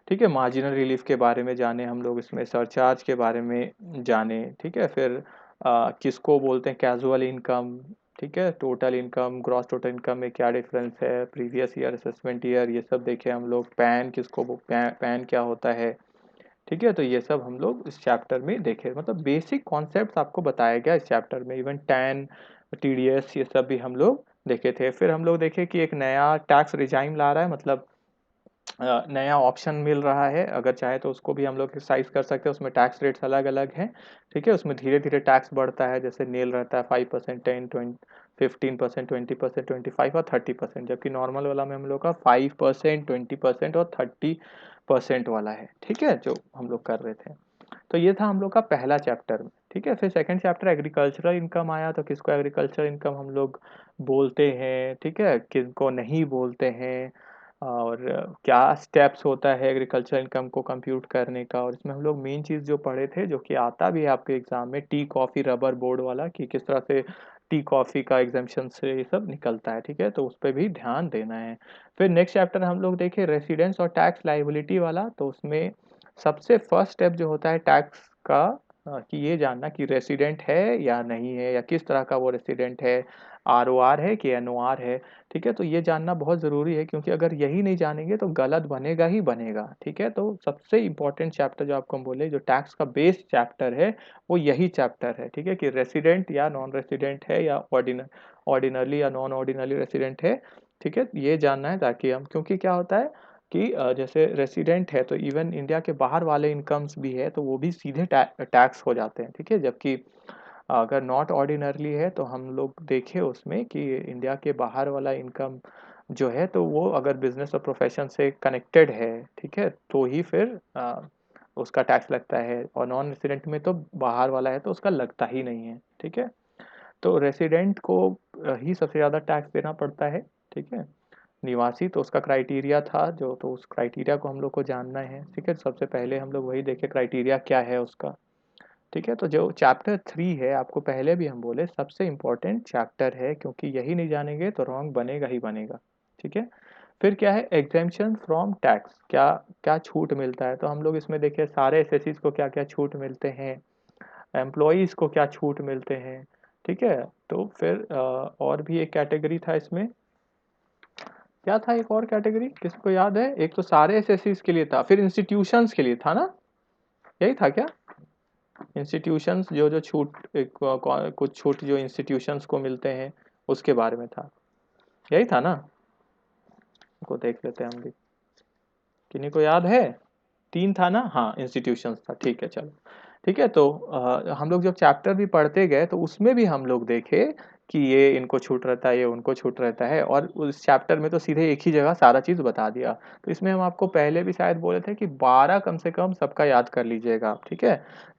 ठीक है, मार्जिनल रिलीफ के बारे में जाने हम लोग, इसमें सरचार्ज के बारे में जाने। ठीक है, फिर किसको बोलते हैं कैजुअल इनकम। ठीक है, total income, gross total income में क्या डिफरेंस है, प्रीवियस ईयर, असेसमेंट ईयर, ये सब देखे हम लोग। पैन किसको, पैन क्या होता है। ठीक है, तो ये सब हम लोग इस चैप्टर में देखे, मतलब बेसिक कॉन्सेप्ट्स आपको बताया गया इस चैप्टर में। इवन टैन, TDS, ये सब भी हम लोग देखे थे। फिर हम लोग देखे कि एक नया टैक्स रिजाइम ला रहा है, मतलब नया ऑप्शन मिल रहा है, अगर चाहे तो उसको भी हम लोग एक्सरसाइज कर सकते हैं। उसमें टैक्स रेट्स अलग अलग हैं। ठीक है, उसमें धीरे धीरे टैक्स बढ़ता है, जैसे नेल रहता है 5%, 10, 15%, 20%, 25 और 30%, जबकि नॉर्मल वाला में हम लोग का 5%, 20% और 30% वाला है। ठीक है, जो हम लोग कर रहे थे। तो ये था हम लोग का पहला चैप्टर में, ठीक है। फिर सेकंड चैप्टर एग्रीकल्चरल इनकम आया, तो किसको एग्रीकल्चरल इनकम हम लोग बोलते हैं, ठीक है, किसको नहीं बोलते हैं, और क्या स्टेप्स होता है एग्रीकल्चर इनकम को कंप्यूट करने का। और इसमें हम लोग मेन चीज़ जो पढ़े थे, जो कि आता भी है आपके एग्जाम में, टी कॉफ़ी रबर बोर्ड वाला, कि किस तरह से टी कॉफ़ी का एग्जाम्शन से ये सब निकलता है, ठीक है, तो उस पर भी ध्यान देना है। फिर नेक्स्ट चैप्टर हम लोग देखें रेसिडेंस और टैक्स लाइबिलिटी वाला, तो उसमें सबसे फर्स्ट स्टेप जो होता है टैक्स का, कि ये जानना कि रेसिडेंट है या नहीं है, या किस तरह का वो रेसिडेंट है, ROR है कि NOR है, ठीक है। तो ये जानना बहुत ज़रूरी है, क्योंकि अगर यही नहीं जानेंगे तो गलत बनेगा ही बनेगा, ठीक है। तो सबसे इम्पोर्टेंट चैप्टर जो आपको हम बोले, जो टैक्स का बेस चैप्टर है, वो यही चैप्टर है, ठीक है, कि रेसिडेंट या नॉन रेसिडेंट है, या ऑर्डिनरली या नॉन ऑर्डिनरली रेसिडेंट है, ठीक है। ये जानना है, ताकि हम, क्योंकि क्या होता है कि जैसे रेसिडेंट है तो इवन इंडिया के बाहर वाले इनकम्स भी है तो वो भी सीधे टैक्स हो जाते हैं, ठीक है। जबकि अगर नॉट ऑर्डिनरली है तो हम लोग देखें उसमें कि इंडिया के बाहर वाला इनकम जो है, तो वो अगर बिजनेस और प्रोफेशन से कनेक्टेड है, ठीक है, तो ही फिर उसका टैक्स लगता है। और नॉन रेसिडेंट में तो बाहर वाला है तो उसका लगता ही नहीं है, ठीक है। तो रेसिडेंट को ही सबसे ज़्यादा टैक्स देना पड़ता है, ठीक है। निवासी तो उसका क्राइटेरिया था जो, तो उस क्राइटेरिया को हम लोग को जानना है, ठीक है। सबसे पहले हम लोग वही देखें क्राइटेरिया क्या है उसका, ठीक है। तो जो चैप्टर 3 है, आपको पहले भी हम बोले सबसे इम्पोर्टेंट चैप्टर है, क्योंकि यही नहीं जानेंगे तो रॉन्ग बनेगा ही बनेगा, ठीक है। फिर क्या है एग्जेम्पशन फ्रॉम टैक्स, क्या क्या छूट मिलता है। तो हम लोग इसमें देखिए सारे एसएससीज को क्या क्या छूट मिलते हैं, एम्प्लॉयज़ को क्या छूट मिलते हैं, ठीक है। तो फिर और भी एक कैटेगरी था इसमें, क्या था एक और कैटेगरी, किसको याद है? एक तो सारे एसएससीज के लिए था, फिर इंस्टीट्यूशंस के लिए था ना, यही था क्या? इंस्टीट्यूशंस जो जो छूट कुछ छूट जो इंस्टीट्यूशंस को मिलते हैं उसके बारे में था, यही था ना। को देख लेते हैं हम भी, किन्हीं को याद है? 3 था ना, हाँ इंस्टीट्यूशंस था, ठीक है चलो, ठीक है। तो हम लोग जब चैप्टर भी पढ़ते गए तो उसमें भी हम लोग देखे कि ये इनको छूट रहता है, ये उनको छूट रहता है, और उस चैप्टर में तो सीधे एक ही जगह सारा चीज़ बता दिया। तो इसमें हम आपको पहले भी शायद बोले थे कि 12 कम से कम सबका याद कर लीजिएगा आप, ठीक है,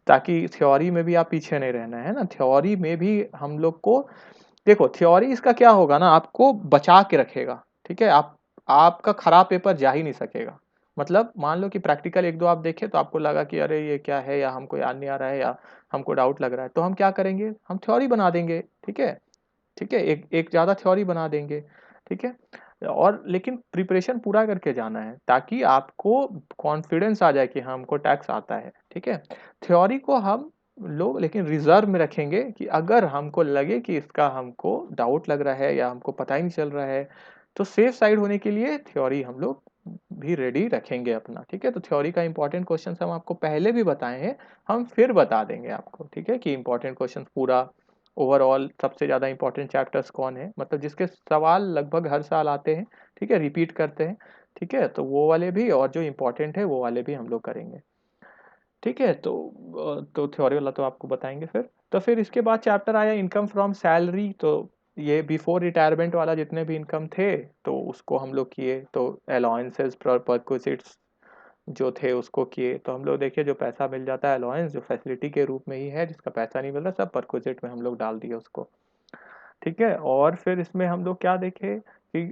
ताकि थ्योरी में भी आप पीछे नहीं रहना है ना। थ्योरी में भी हम लोग को देखो, थ्योरी इसका क्या होगा ना, आपको बचा के रखेगा, ठीक है। आपका खराब पेपर जा ही नहीं सकेगा। मतलब मान लो कि प्रैक्टिकल एक दो आप देखे तो आपको लगा कि अरे ये क्या है, या हमको याद नहीं आ रहा है, या हमको डाउट लग रहा है, तो हम क्या करेंगे, हम थ्योरी बना देंगे, ठीक है, ठीक है, एक एक ज़्यादा थ्योरी बना देंगे, ठीक है। और लेकिन प्रिपरेशन पूरा करके जाना है, ताकि आपको कॉन्फिडेंस आ जाए कि हाँ हमको टैक्स आता है, ठीक है। थ्योरी को हम लोग लेकिन रिजर्व में रखेंगे, कि अगर हमको लगे कि इसका हमको डाउट लग रहा है या हमको पता ही नहीं चल रहा है, तो सेफ साइड होने के लिए थ्योरी हम लोग भी रेडी रखेंगे अपना, ठीक है। तो थ्योरी का इंपॉर्टेंट क्वेश्चन हम आपको पहले भी बताए हैं, हम फिर बता देंगे आपको, ठीक है, कि इंपॉर्टेंट क्वेश्चन पूरा ओवरऑल सबसे ज़्यादा इंपॉर्टेंट चैप्टर्स कौन है, मतलब जिसके सवाल लगभग हर साल आते हैं, ठीक है, रिपीट करते हैं, ठीक है, तो वो वाले भी, और जो इंपॉर्टेंट है वो वाले भी हम लोग करेंगे, ठीक है। तो थ्योरी वाला तो आपको बताएंगे फिर। तो फिर इसके बाद चैप्टर आया इनकम फ्रॉम सैलरी, तो ये बिफोर रिटायरमेंट वाला जितने भी इनकम थे तो उसको हम लोग किए, तो अलाउंसेस परक्विजिट्स जो थे उसको किए। तो हम लोग देखिए जो पैसा मिल जाता है अलाउंस, जो फैसिलिटी के रूप में ही है, जिसका पैसा नहीं मिल रहा, सब परक्विजिट में हम लोग डाल दिए उसको, ठीक है। और फिर इसमें हम लोग क्या देखे कि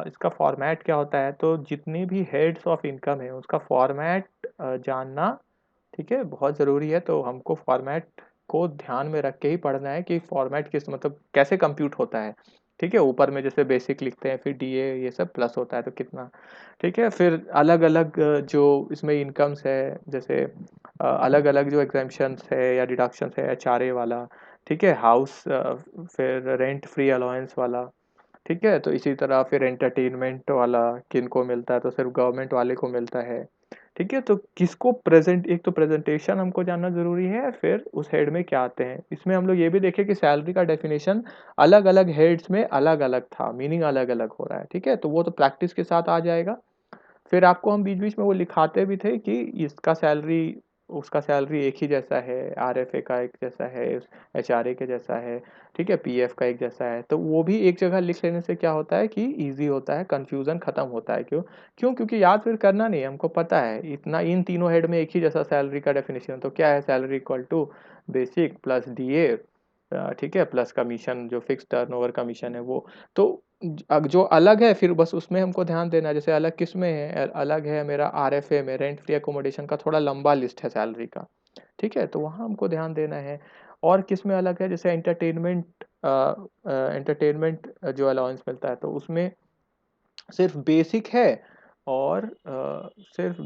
इसका फॉर्मेट क्या होता है, तो जितनी भी हेड्स ऑफ इनकम है उसका फॉर्मेट जानना, ठीक है, बहुत ज़रूरी है। तो हमको फॉर्मेट को ध्यान में रख के ही पढ़ना है कि फॉर्मेट किस, मतलब कैसे कंप्यूट होता है, ठीक है। ऊपर में जैसे बेसिक लिखते हैं, फिर डीए ये सब प्लस होता है तो कितना, ठीक है। फिर अलग अलग जो इसमें इनकम्स है, जैसे अलग अलग जो एग्जाम्पशंस है या डिडक्शंस है, HRA वाला, ठीक है, हाउस, फिर रेंट फ्री अलाउंस वाला, ठीक है। तो इसी तरह फिर एंटरटेनमेंट वाला किन को मिलता है, तो सिर्फ गवर्नमेंट वाले को मिलता है, ठीक है। तो किसको प्रेजेंट, एक तो प्रेजेंटेशन हमको जानना जरूरी है, फिर उस हेड में क्या आते हैं। इसमें हम लोग ये भी देखें कि सैलरी का डेफिनेशन अलग अलग हेड्स में अलग अलग था, मीनिंग अलग अलग हो रहा है, ठीक है। तो वो तो प्रैक्टिस के साथ आ जाएगा। फिर आपको हम बीच बीच में वो लिखाते भी थे कि इसका सैलरी उसका सैलरी एक ही जैसा है, RFA का एक जैसा है, HRA के जैसा है, ठीक है, PF का एक जैसा है, तो वो भी एक जगह लिख लेने से क्या होता है कि ईजी होता है, कन्फ्यूज़न ख़त्म होता है। क्यों क्यों क्योंकि याद फिर करना नहीं है, हमको पता है इतना, इन तीनों हेड में एक ही जैसा सैलरी का डेफिनेशन, तो क्या है, salary equal to basic plus DA, ठीक है, प्लस कमीशन, जो फिक्स टर्नओवर कमीशन है वो। तो जो अलग है फिर बस उसमें हमको ध्यान देना है। जैसे अलग किस में है, अलग है मेरा RFA में, रेंट फ्री एकोमोडेशन का थोड़ा लंबा लिस्ट है सैलरी का, ठीक है, तो वहाँ हमको ध्यान देना है। और किस में अलग है, जैसे एंटरटेनमेंट जो अलाउंस मिलता है तो उसमें सिर्फ बेसिक है, और सिर्फ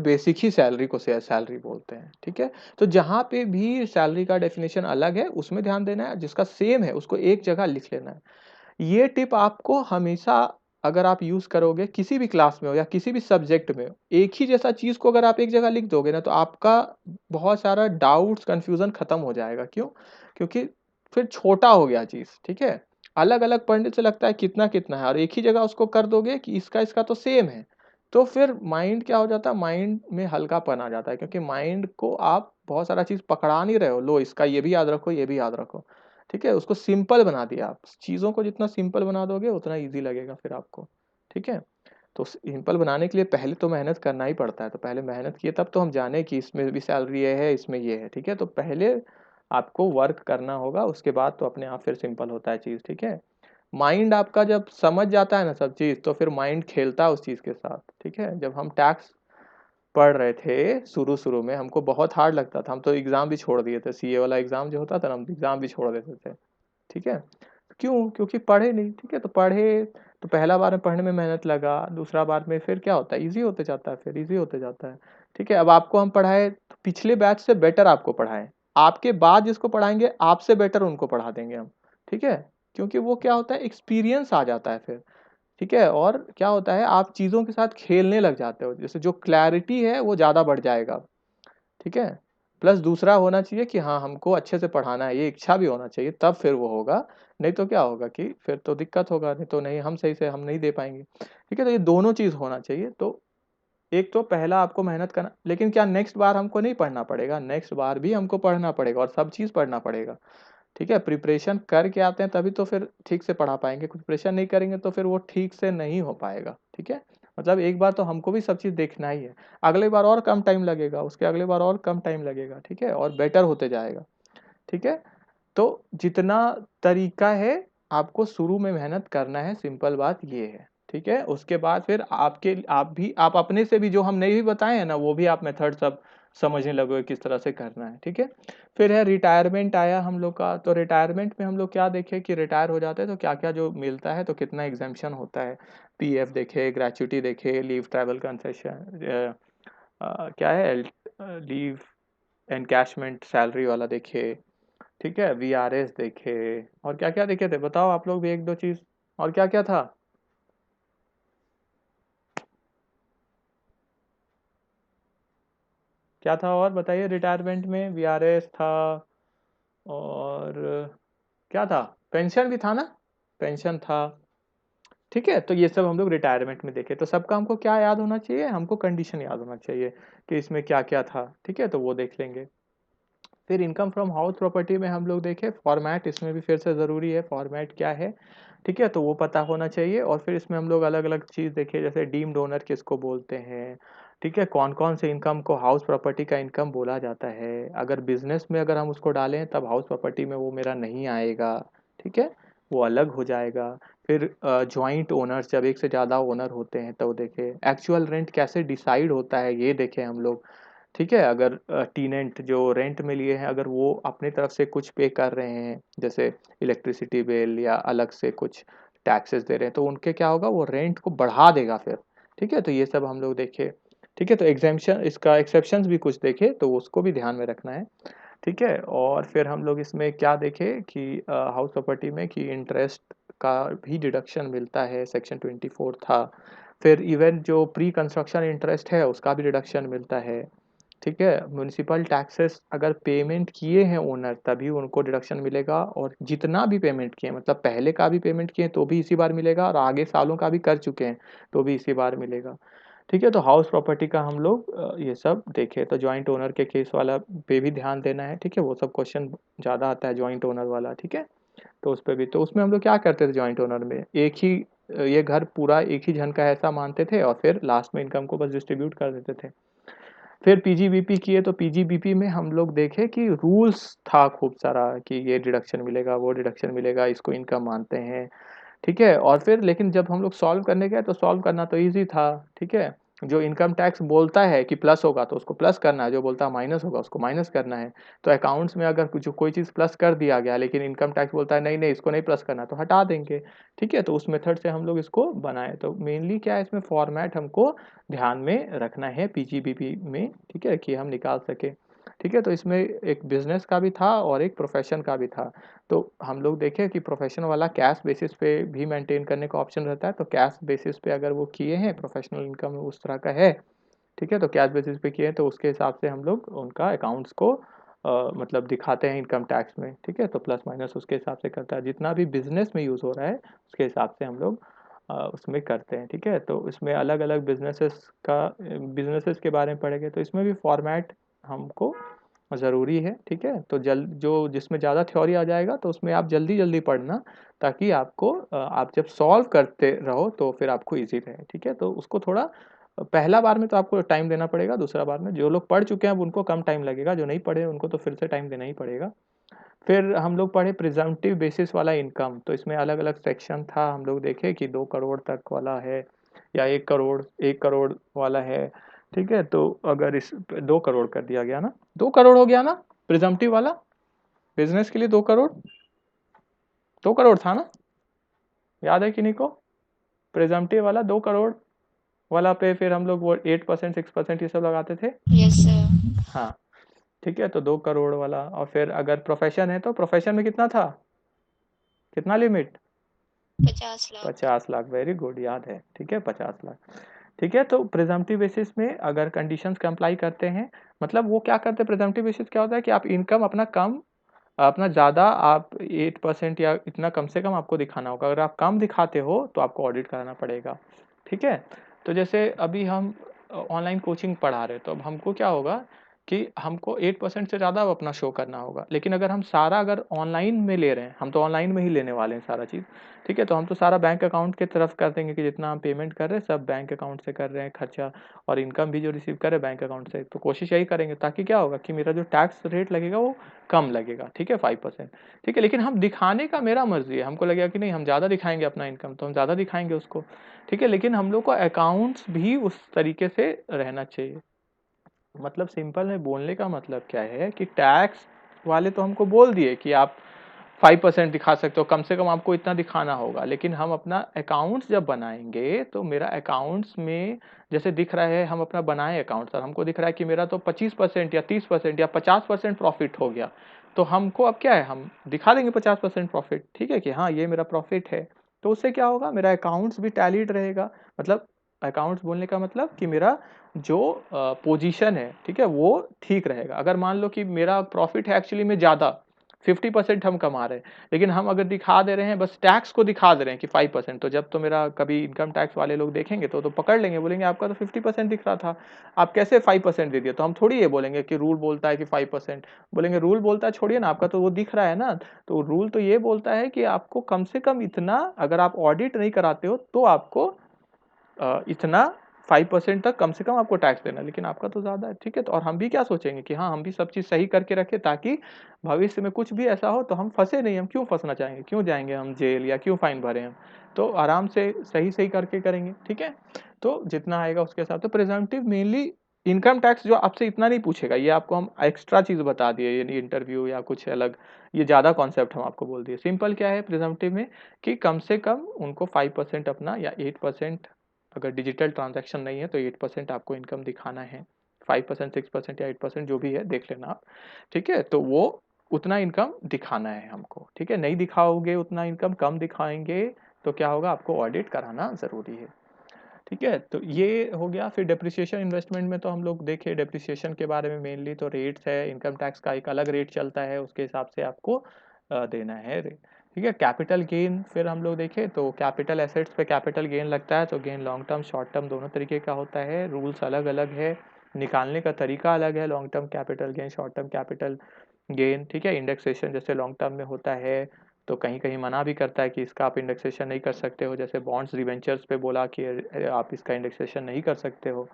बेसिक ही सैलरी को सैलरी बोलते हैं, ठीक है। तो जहाँ पे भी सैलरी का डेफिनेशन अलग है उसमें ध्यान देना है, जिसका सेम है उसको एक जगह लिख लेना है। ये टिप आपको हमेशा, अगर आप यूज़ करोगे किसी भी क्लास में हो या किसी भी सब्जेक्ट में हो, एक ही जैसा चीज़ को अगर आप एक जगह लिख दोगे ना, तो आपका बहुत सारा डाउट्स, कन्फ्यूज़न खत्म हो जाएगा। क्यों? क्योंकि फिर छोटा हो गया चीज़, ठीक है? अलग-अलग पढ़ने से लगता है कितना-कितना है, और एक ही जगह उसको कर दोगे कि इसका तो सेम है, तो फिर माइंड क्या हो जाता है, माइंड में हल्कापन आ जाता है, क्योंकि माइंड को आप बहुत सारा चीज़ पकड़ा नहीं रहे हो, लो इसका ये भी याद रखो, ये भी याद रखो। ठीक है, उसको सिंपल बना दिया आप। चीज़ों को जितना सिंपल बना दोगे उतना ईज़ी लगेगा फिर आपको, ठीक है? तो सिंपल बनाने के लिए पहले तो मेहनत करना ही पड़ता है, तो पहले मेहनत किए तब तो हम जाने कि इसमें भी सैलरी ये है, इसमें ये है, ठीक है? तो पहले आपको वर्क करना होगा, उसके बाद तो अपने आप फिर सिंपल होता है चीज़, ठीक है? माइंड आपका जब समझ जाता है ना सब चीज़, तो फिर माइंड खेलता है उस चीज़ के साथ, ठीक है? जब हम टैक्स पढ़ रहे थे शुरू-शुरू में, हमको बहुत हार्ड लगता था, हम तो एग्ज़ाम भी छोड़ दिए थे, CA वाला एग्ज़ाम जो होता था ना, हम एग्ज़ाम भी छोड़ देते थे। ठीक है? क्यों? क्योंकि पढ़े नहीं, ठीक है? तो पढ़े, तो पहला बार में पढ़ने में मेहनत लगा, दूसरा बार में फिर क्या होता है, ईज़ी होते जाता है, फिर ईज़ी होते जाता है, ठीक है? अब आपको हम पढ़ाएँ, तो पिछले बैच से बेटर आपको पढ़ाएँ, आपके बाद जिसको पढ़ाएँगे, आपसे बेटर उनको पढ़ा देंगे हम, ठीक है? क्योंकि वो क्या होता है, एक्सपीरियंस आ जाता है फिर, ठीक है? और क्या होता है, आप चीज़ों के साथ खेलने लग जाते हो, जैसे जो क्लैरिटी है, वो ज़्यादा बढ़ जाएगा। ठीक है? प्लस दूसरा होना चाहिए कि हाँ, हमको अच्छे से पढ़ाना है, ये इच्छा भी होना चाहिए, तब फिर वो होगा। नहीं तो क्या होगा कि फिर तो दिक्कत होगा, नहीं तो नहीं, हम सही से हम नहीं दे पाएँगे। ठीक है? तो ये दोनों चीज़ होना चाहिए। तो एक तो पहला आपको मेहनत करना, लेकिन क्या नेक्स्ट बार हमको नहीं पढ़ना पड़ेगा? नेक्स्ट बार भी हमको पढ़ना पड़ेगा और सब चीज़ पढ़ना पड़ेगा। ठीक है? प्रिपरेशन करके आते हैं तभी तो फिर ठीक से पढ़ा पाएँगे, प्रिपरेशन नहीं करेंगे तो फिर वो ठीक से नहीं हो पाएगा, ठीक है? मतलब एक बार तो हमको भी सब चीज़ देखना ही है, अगली बार और कम टाइम लगेगा, उसके अगली बार और कम टाइम लगेगा, ठीक है? और बेटर होते जाएगा, ठीक है? तो जितना तरीका है, आपको शुरू में मेहनत करना है, सिंपल बात ये है, ठीक है? उसके बाद फिर आप अपने से भी जो हम नहीं भी बताए हैं ना, वो भी आप मेथड सब समझने लगोगे किस तरह से करना है, ठीक है? फिर है रिटायरमेंट आया हम लोग का, तो रिटायरमेंट में हम लोग क्या देखे कि रिटायर हो जाते हैं तो क्या-क्या जो मिलता है, तो कितना एग्ज़म्पशन होता है। PF देखे, ग्रेच्युटी देखे, लीव ट्रैवल कंसेशन, क्या है, लीव एनकैशमेंट सैलरी वाला देखे, ठीक है, VRS देखे, और क्या-क्या देखे थे? बताओ आप लोग भी 1-2 चीज़, और क्या-क्या था? क्या था और बताइए, रिटायरमेंट में VRS था, और क्या था? पेंशन भी था ना? पेंशन था, ठीक है? तो ये सब हम लोग रिटायरमेंट में देखे, तो सबका हमको क्या याद होना चाहिए? हमको कंडीशन याद होना चाहिए कि इसमें क्या-क्या था, ठीक है? तो वो देख लेंगे। फिर इनकम फ्रॉम हाउस प्रॉपर्टी में हम लोग देखें फॉर्मेट, इसमें भी फिर से ज़रूरी है, फॉर्मेट क्या है, ठीक है, तो वो पता होना चाहिए। और फिर इसमें हम लोग अलग अलग चीज़ देखें, जैसे डीम्ड ओनर किसको बोलते हैं, ठीक है, कौन कौन से इनकम को हाउस प्रॉपर्टी का इनकम बोला जाता है, अगर बिजनेस में अगर हम उसको डालें तब हाउस प्रॉपर्टी में वो मेरा नहीं आएगा, ठीक है, वो अलग हो जाएगा। फिर जॉइंट ओनर्स, जब एक से ज़्यादा ओनर होते हैं तो देखें, एक्चुअल रेंट कैसे डिसाइड होता है ये देखें हम लोग, ठीक है, अगर टीनेंट जो रेंट में लिए हैं, अगर वो अपनी तरफ से कुछ पे कर रहे हैं, जैसे इलेक्ट्रिसिटी बिल या अलग से कुछ टैक्सेस दे रहे हैं, तो उनके क्या होगा, वो रेंट को बढ़ा देगा फिर, ठीक है, तो ये सब हम लोग देखें, ठीक है, तो एग्जेम्पशन, इसका एक्सेप्शंस भी कुछ देखे, तो उसको भी ध्यान में रखना है, ठीक है। और फिर हम लोग इसमें क्या देखें कि हाउस प्रॉपर्टी में कि इंटरेस्ट का भी डिडक्शन मिलता है, सेक्शन 24 था। फिर इवन जो प्री कंस्ट्रक्शन इंटरेस्ट है उसका भी डिडक्शन मिलता है, ठीक है। म्युनिसिपल टैक्सेस अगर पेमेंट किए हैं ओनर तभी उनको डिडक्शन मिलेगा, और जितना भी पेमेंट किए, मतलब पहले का भी पेमेंट किए तो भी इसी बार मिलेगा, और आगे सालों का भी कर चुके हैं तो भी इसी बार मिलेगा, ठीक है। तो हाउस प्रॉपर्टी का हम लोग ये सब देखे, तो जॉइंट ओनर के केस वाला पे भी ध्यान देना है। ठीक है, वो सब क्वेश्चन ज़्यादा आता है जॉइंट ओनर वाला। ठीक है, तो उस पर भी, तो उसमें हम लोग क्या करते थे जॉइंट ओनर में, एक ही ये घर पूरा एक ही जन का ऐसा मानते थे और फिर लास्ट में इनकम को बस डिस्ट्रीब्यूट कर देते थे। फिर पीजीबीपी किए, तो पीजीबीपी में हम लोग देखे कि रूल्स था खूब सारा कि ये डिडक्शन मिलेगा, वो डिडक्शन मिलेगा, इसको इनकम मानते हैं। ठीक है, और फिर लेकिन जब हम लोग सॉल्व करने गए तो सॉल्व करना तो ईजी था। ठीक है, जो इनकम टैक्स बोलता है कि प्लस होगा तो उसको प्लस करना है, जो बोलता है माइनस होगा उसको माइनस करना है। तो अकाउंट्स में अगर कुछ कोई चीज़ प्लस कर दिया गया लेकिन इनकम टैक्स बोलता है नहीं नहीं इसको नहीं प्लस करना, तो हटा देंगे। ठीक है, तो उस मेथड से हम लोग इसको बनाए। तो मेनली क्या है, इसमें फॉर्मेट हमको ध्यान में रखना है पीजीबीपी में। ठीक है, कि हम निकाल सके। ठीक है, तो इसमें एक बिजनेस का भी था और एक प्रोफेशन का भी था। तो हम लोग देखें कि प्रोफेशन वाला कैश बेसिस पे भी मेंटेन करने का ऑप्शन रहता है, तो कैश बेसिस पे अगर वो किए हैं, प्रोफेशनल इनकम उस तरह का है। ठीक है, तो कैश बेसिस पे किए हैं तो उसके हिसाब से हम लोग उनका अकाउंट्स को मतलब दिखाते हैं इनकम टैक्स में। ठीक है, तो प्लस माइनस उसके हिसाब से करता है, जितना भी बिजनेस में यूज़ हो रहा है उसके हिसाब से हम लोग उसमें करते हैं। ठीक है, तो इसमें अलग अलग बिजनेसेस के बारे में पढ़ेंगे, तो इसमें भी फॉर्मेट हमको ज़रूरी है। ठीक है, तो जो जिसमें ज़्यादा थ्योरी आ जाएगा तो उसमें आप जल्दी जल्दी पढ़ना, ताकि आपको आप जब सॉल्व करते रहो तो फिर आपको इजी रहे। ठीक है, तो उसको थोड़ा पहला बार में तो आपको टाइम देना पड़ेगा, दूसरा बार में जो लोग पढ़ चुके हैं अब उनको कम टाइम लगेगा, जो नहीं पढ़े उनको तो फिर से टाइम देना ही पड़ेगा। फिर हम लोग पढ़े प्रिजम्पटिव बेसिस वाला इनकम, तो इसमें अलग अलग सेक्शन था। हम लोग देखे कि 2 करोड़ तक वाला है या 1 करोड़ वाला है। ठीक है, तो अगर इस 2 करोड़ कर दिया गया ना, 2 करोड़ हो गया ना प्रिजम्पटिव वाला, बिजनेस के लिए 2 करोड़, 2 करोड़ था ना, याद है कि नहीं को, प्रिजम्पटिव वाला 2 करोड़ वाला पे फिर हम लोग वो 8% 6% ये सब लगाते थे। Yes sir. हाँ, ठीक है, तो 2 करोड़ वाला। और फिर अगर प्रोफेशन है तो प्रोफेशन में कितना था, कितना limit, 50 lakh. 50 lakh, very good, याद है। ठीक है, 50 लाख। ठीक है, तो प्रिजम्पटिव बेसिस में अगर कंडीशंस कंप्लाई करते हैं, मतलब वो क्या करते हैं, प्रिजम्पटिव बेसिस क्या होता है कि आप इनकम अपना कम अपना ज़्यादा आप 8% या इतना कम से कम आपको दिखाना होगा। अगर आप कम दिखाते हो तो आपको ऑडिट कराना पड़ेगा। ठीक है, तो जैसे अभी हम ऑनलाइन कोचिंग पढ़ा रहे हैं, तो अब हमको क्या होगा कि हमको 8% से ज़्यादा अपना शो करना होगा। लेकिन अगर हम सारा अगर ऑनलाइन में ले रहे हैं, हम तो ऑनलाइन में ही लेने वाले हैं सारा चीज़। ठीक है, तो हम तो सारा बैंक अकाउंट के तरफ कर देंगे कि जितना हम पेमेंट कर रहे हैं सब बैंक अकाउंट से कर रहे हैं खर्चा, और इनकम भी जो रिसीव कर रहे हैं बैंक अकाउंट से। तो कोशिश यही करेंगे ताकि क्या होगा कि मेरा जो टैक्स रेट लगेगा वो कम लगेगा। ठीक है, 5%। ठीक है, लेकिन हम दिखाने का मेरा मर्जी है, हमको लगेगा कि नहीं हम ज़्यादा दिखाएंगे अपना इनकम तो हम ज़्यादा दिखाएंगे उसको। ठीक है, लेकिन हम लोग को अकाउंट्स भी उस तरीके से रहना चाहिए। मतलब सिंपल में बोलने का मतलब क्या है कि टैक्स वाले तो हमको बोल दिए कि आप 5% दिखा सकते हो, कम से कम आपको इतना दिखाना होगा। लेकिन हम अपना अकाउंट्स जब बनाएंगे तो मेरा अकाउंट्स में जैसे दिख रहा है, हम अपना बनाए अकाउंट्स और हमको दिख रहा है कि मेरा तो 25% या 30% या 50% प्रॉफिट हो गया, तो हमको अब क्या है, हम दिखा देंगे 50% प्रॉफिट। ठीक है, कि हाँ ये मेरा प्रॉफिट है। तो उससे क्या होगा, मेरा अकाउंट्स भी टैलीड रहेगा। मतलब अकाउंट्स बोलने का मतलब कि मेरा जो पोजीशन है, ठीक है, वो ठीक रहेगा। अगर मान लो कि मेरा प्रॉफिट है एक्चुअली में ज़्यादा, 50% हम कमा रहे हैं, लेकिन हम अगर दिखा दे रहे हैं, बस टैक्स को दिखा दे रहे हैं कि 5%, तो जब तो मेरा कभी इनकम टैक्स वाले लोग देखेंगे तो पकड़ लेंगे, बोलेंगे आपका तो 50% दिख रहा था, आप कैसे 5% दे दिया। तो हम थोड़ी ये बोलेंगे कि रूल बोलता है कि 5%, बोलेंगे रूल बोलता है छोड़िए ना, आपका तो वो दिख रहा है ना। तो रूल तो ये बोलता है कि आपको कम से कम इतना, अगर आप ऑडिट नहीं कराते हो तो आपको इतना 5% तक कम से कम आपको टैक्स देना, लेकिन आपका तो ज़्यादा है। ठीक है, तो और हम भी क्या सोचेंगे कि हाँ हम भी सब चीज़ सही करके रखें, ताकि भविष्य में कुछ भी ऐसा हो तो हम फंसे नहीं। हम क्यों फंसना चाहेंगे, क्यों जाएंगे हम जेल या क्यों फाइन भरें हम, तो आराम से सही सही करके करेंगे। ठीक है, तो जितना आएगा उसके साथ। तो प्रिजम्पटिव मेनली इनकम टैक्स जो आपसे इतना नहीं पूछेगा, ये आपको हम एक्स्ट्रा चीज़ बता दिए, यानी इंटरव्यू या कुछ अलग, ये ज़्यादा कॉन्सेप्ट हम आपको बोल दिए। सिंपल क्या है प्रिजम्पटिव में कि कम से कम उनको 5% अपना या 8%, अगर डिजिटल ट्रांजैक्शन नहीं है तो 8% आपको इनकम दिखाना है। 5% 6% या 8% जो भी है देख लेना आप। ठीक है, तो वो उतना इनकम दिखाना है हमको। ठीक है, नहीं दिखाओगे उतना इनकम, कम दिखाएंगे तो क्या होगा, आपको ऑडिट कराना ज़रूरी है। ठीक है, तो ये हो गया। फिर डेप्रिसिएशन इन्वेस्टमेंट में तो हम लोग देखे डेप्रिसिएशन के बारे में, मेनली तो रेट्स है, इनकम टैक्स का एक अलग रेट चलता है, उसके हिसाब से आपको देना है रेट। ठीक है। कैपिटल गेन फिर हम लोग देखें तो कैपिटल एसेट्स पे कैपिटल गेन लगता है, तो gain long term short term दोनों तरीके का होता है, रूल्स अलग अलग है, निकालने का तरीका अलग है, long term capital gain short term capital gain. ठीक है। इंडेक्सेशन जैसे लॉन्ग टर्म में होता है तो कहीं कहीं मना भी करता है कि इसका आप इंडेक्सेशन नहीं कर सकते हो, जैसे बॉन्ड्स डिवेंचर्स पे बोला कि आप इसका इंडेक्सेशन नहीं कर सकते हो।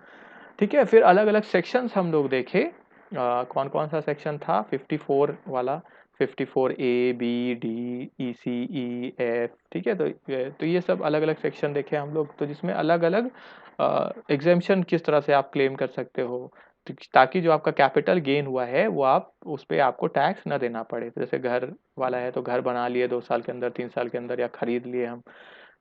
ठीक है। फिर अलग अलग सेक्शंस हम लोग देखे, कौन कौन सा सेक्शन था, 54 वाला, 54 A B D E C E F. ठीक है। तो ये सब अलग अलग सेक्शन देखे हम लोग, तो जिसमें अलग अलग एग्जेम्पशन किस तरह से आप क्लेम कर सकते हो, ताकि जो आपका कैपिटल गेन हुआ है वो आप उस पर आपको टैक्स ना देना पड़े। जैसे घर वाला है तो घर बना लिए 2 साल के अंदर 3 साल के अंदर, या खरीद लिए हम।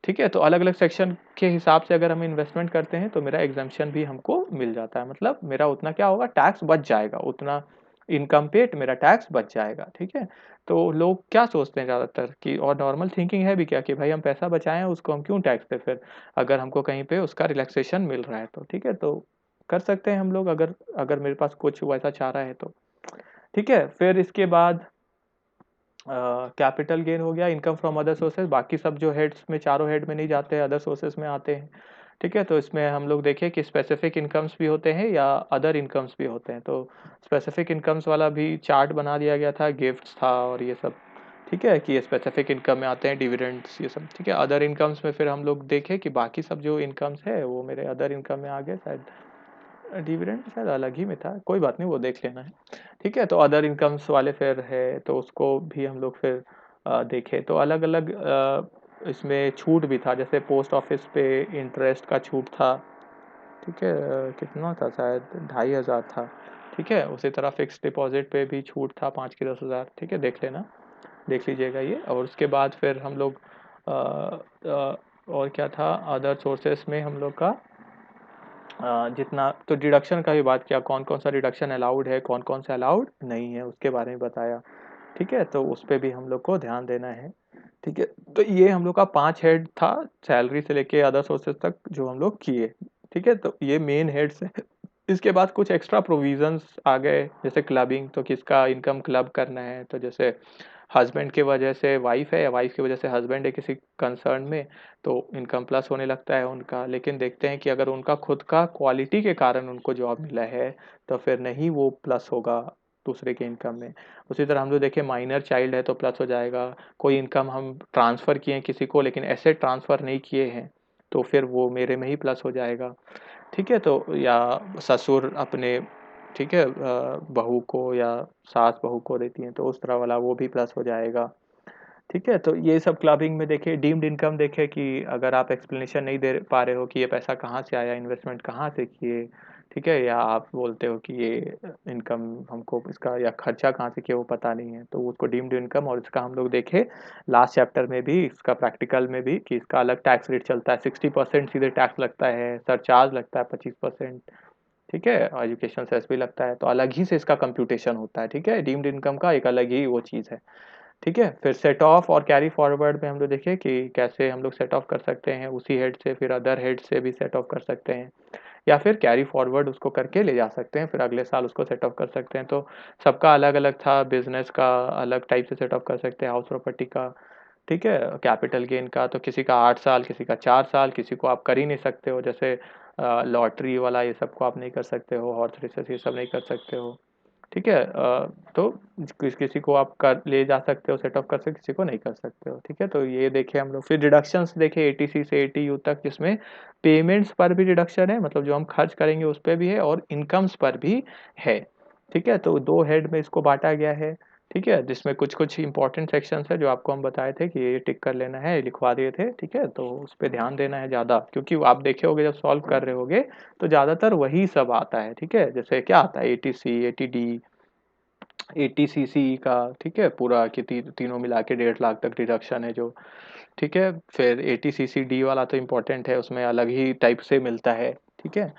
ठीक है। तो अलग अलग सेक्शन के हिसाब से अगर हम इन्वेस्टमेंट करते हैं तो मेरा एग्जाम्पशन भी हमको मिल जाता है, मतलब मेरा उतना क्या होगा, टैक्स बच जाएगा, उतना इनकम पे मेरा टैक्स बच जाएगा। ठीक है। तो लोग क्या सोचते हैं ज़्यादातर कि, और नॉर्मल थिंकिंग है भी क्या, कि भाई हम पैसा बचाएं उसको हम क्यों टैक्स दें फिर, अगर हमको कहीं पे उसका रिलैक्सेशन मिल रहा है तो। ठीक है। तो कर सकते हैं हम लोग, अगर अगर मेरे पास कुछ वैसा चाह रहा है तो। ठीक है। फिर इसके बाद कैपिटल गेन हो गया, इनकम फ्रॉम अदर सोर्सेज, बाकी सब जो हेड्स में, चारों हेड में नहीं जाते हैं, अदर सोर्सेज में आते हैं। ठीक है। तो इसमें हम लोग देखें कि स्पेसिफिक इनकम्स भी होते हैं या अदर इनकम्स भी होते हैं, तो स्पेसिफिक इनकम्स वाला भी चार्ट बना दिया गया था, गिफ्ट्स था और ये सब। ठीक है, कि ये स्पेसिफिक इनकम में आते हैं, डिविडेंड्स ये सब। ठीक है। अदर इनकम्स में फिर हम लोग देखें कि बाकी सब जो इनकम्स है वो मेरे अदर इनकम में आ गए, शायद डिविडेंड शायद अलग ही में था, कोई बात नहीं, वो देख लेना है। ठीक है। तो अदर इनकम्स वाले फिर है, तो उसको भी हम लोग फिर देखें, तो अलग अलग इसमें छूट भी था, जैसे पोस्ट ऑफिस पे इंटरेस्ट का छूट था। ठीक है। कितना था, शायद 2500 था। ठीक है। उसी तरह फिक्स डिपॉजिट पे भी छूट था 5 की 10,000। ठीक है, देख लेना, देख लीजिएगा ये। और उसके बाद फिर हम लोग और क्या था, अदर सोर्सेस में हम लोग का जितना, तो डिडक्शन का भी बात किया, कौन कौन सा डिडक्शन अलाउड है, कौन कौन सा अलाउड नहीं है, उसके बारे में बताया। ठीक है। तो उस पर भी हम लोग को ध्यान देना है। ठीक है। तो ये हम लोग का 5 हेड था, सैलरी से लेके अदर सोर्सेज तक जो हम लोग किए। ठीक है। तो ये मेन हेड्स है। इसके बाद कुछ एक्स्ट्रा प्रोविजंस आ गए, जैसे क्लबिंग, तो किसका इनकम क्लब करना है, तो जैसे हस्बैंड की वजह से वाइफ है या वाइफ की वजह से हस्बैंड है किसी कंसर्न में, तो इनकम प्लस होने लगता है उनका। लेकिन देखते हैं कि अगर उनका खुद का क्वालिटी के कारण उनको जॉब मिला है तो फिर नहीं वो प्लस होगा दूसरे के इनकम में। उसी तरह हम लोग देखें, माइनर चाइल्ड है तो प्लस हो जाएगा। कोई इनकम हम ट्रांसफ़र किए हैं किसी को लेकिन एसेट ट्रांसफ़र नहीं किए हैं, तो फिर वो मेरे में ही प्लस हो जाएगा। ठीक है। तो या ससुर अपने, ठीक है, बहू को या सास बहू को देती हैं तो उस तरह वाला वो भी प्लस हो जाएगा। ठीक है। तो ये सब क्लबिंग में देखें। डीम्ड इनकम देखें कि अगर आप एक्सप्लेनेशन नहीं दे पा रहे हो कि ये पैसा कहाँ से आया, इन्वेस्टमेंट कहाँ से किए। ठीक है। या आप बोलते हो कि ये इनकम हमको इसका या खर्चा कहाँ से किया वो पता नहीं है, तो उसको डीम्ड इनकम, और इसका हम लोग देखें लास्ट चैप्टर में भी, इसका प्रैक्टिकल में भी, कि इसका अलग टैक्स रेट चलता है। 60% सीधे टैक्स लगता है, सरचार्ज लगता है 25%। ठीक है। एजुकेशन सेस भी लगता है, तो अलग ही से इसका कंप्यूटेशन होता है। ठीक है। डीम्ड इनकम का एक अलग ही वो चीज़ है। ठीक है। फिर सेट ऑफ और कैरी फॉरवर्ड में हम लोग देखें कि कैसे हम लोग सेट ऑफ कर सकते हैं उसी हेड से, फिर अदर हेड से भी सेट ऑफ कर सकते हैं, या फिर कैरी फॉरवर्ड उसको करके ले जा सकते हैं, फिर अगले साल उसको सेट ऑफ कर सकते हैं। तो सबका अलग अलग था, बिजनेस का अलग टाइप से सेट ऑफ कर सकते हैं, हाउस प्रॉपर्टी का। ठीक है। कैपिटल गेन का तो किसी का 8 साल, किसी का 4 साल, किसी को आप कर ही नहीं सकते हो, जैसे लॉटरी वाला ये सब को आप नहीं कर सकते हो, हॉर्स रेसेस ये सब नहीं कर सकते हो। ठीक है। तो किसी को आप कर ले जा सकते हो, सेट ऑफ कर सकते हो, किसी को नहीं कर सकते हो। ठीक है। तो ये देखे हम लोग। फिर डिडक्शंस देखे एटीसी से एटीयू तक, जिसमें पेमेंट्स पर भी डिडक्शन है, मतलब जो हम खर्च करेंगे उस पर भी है, और इनकम्स पर भी है। ठीक है। तो 2 हेड में इसको बांटा गया है। ठीक है। जिसमें कुछ कुछ इंपॉर्टेंट सेक्शंस है जो आपको हम बताए थे कि ये टिक कर लेना है, लिखवा दिए थे। ठीक है। तो उस पर ध्यान देना है ज़्यादा, क्योंकि आप देखे होगे जब सॉल्व कर रहे होगे तो ज़्यादातर वही सब आता है। ठीक है। जैसे क्या आता है, एटीसी, एटीडी, एटीसीसी का। ठीक है। पूरा कि तीनों मिला के 1.5 लाख तक डिडक्शन है जो। ठीक है। फिर एटीसीसी डी वाला तो इम्पोर्टेंट है, उसमें अलग ही टाइप से मिलता है। ठीक है।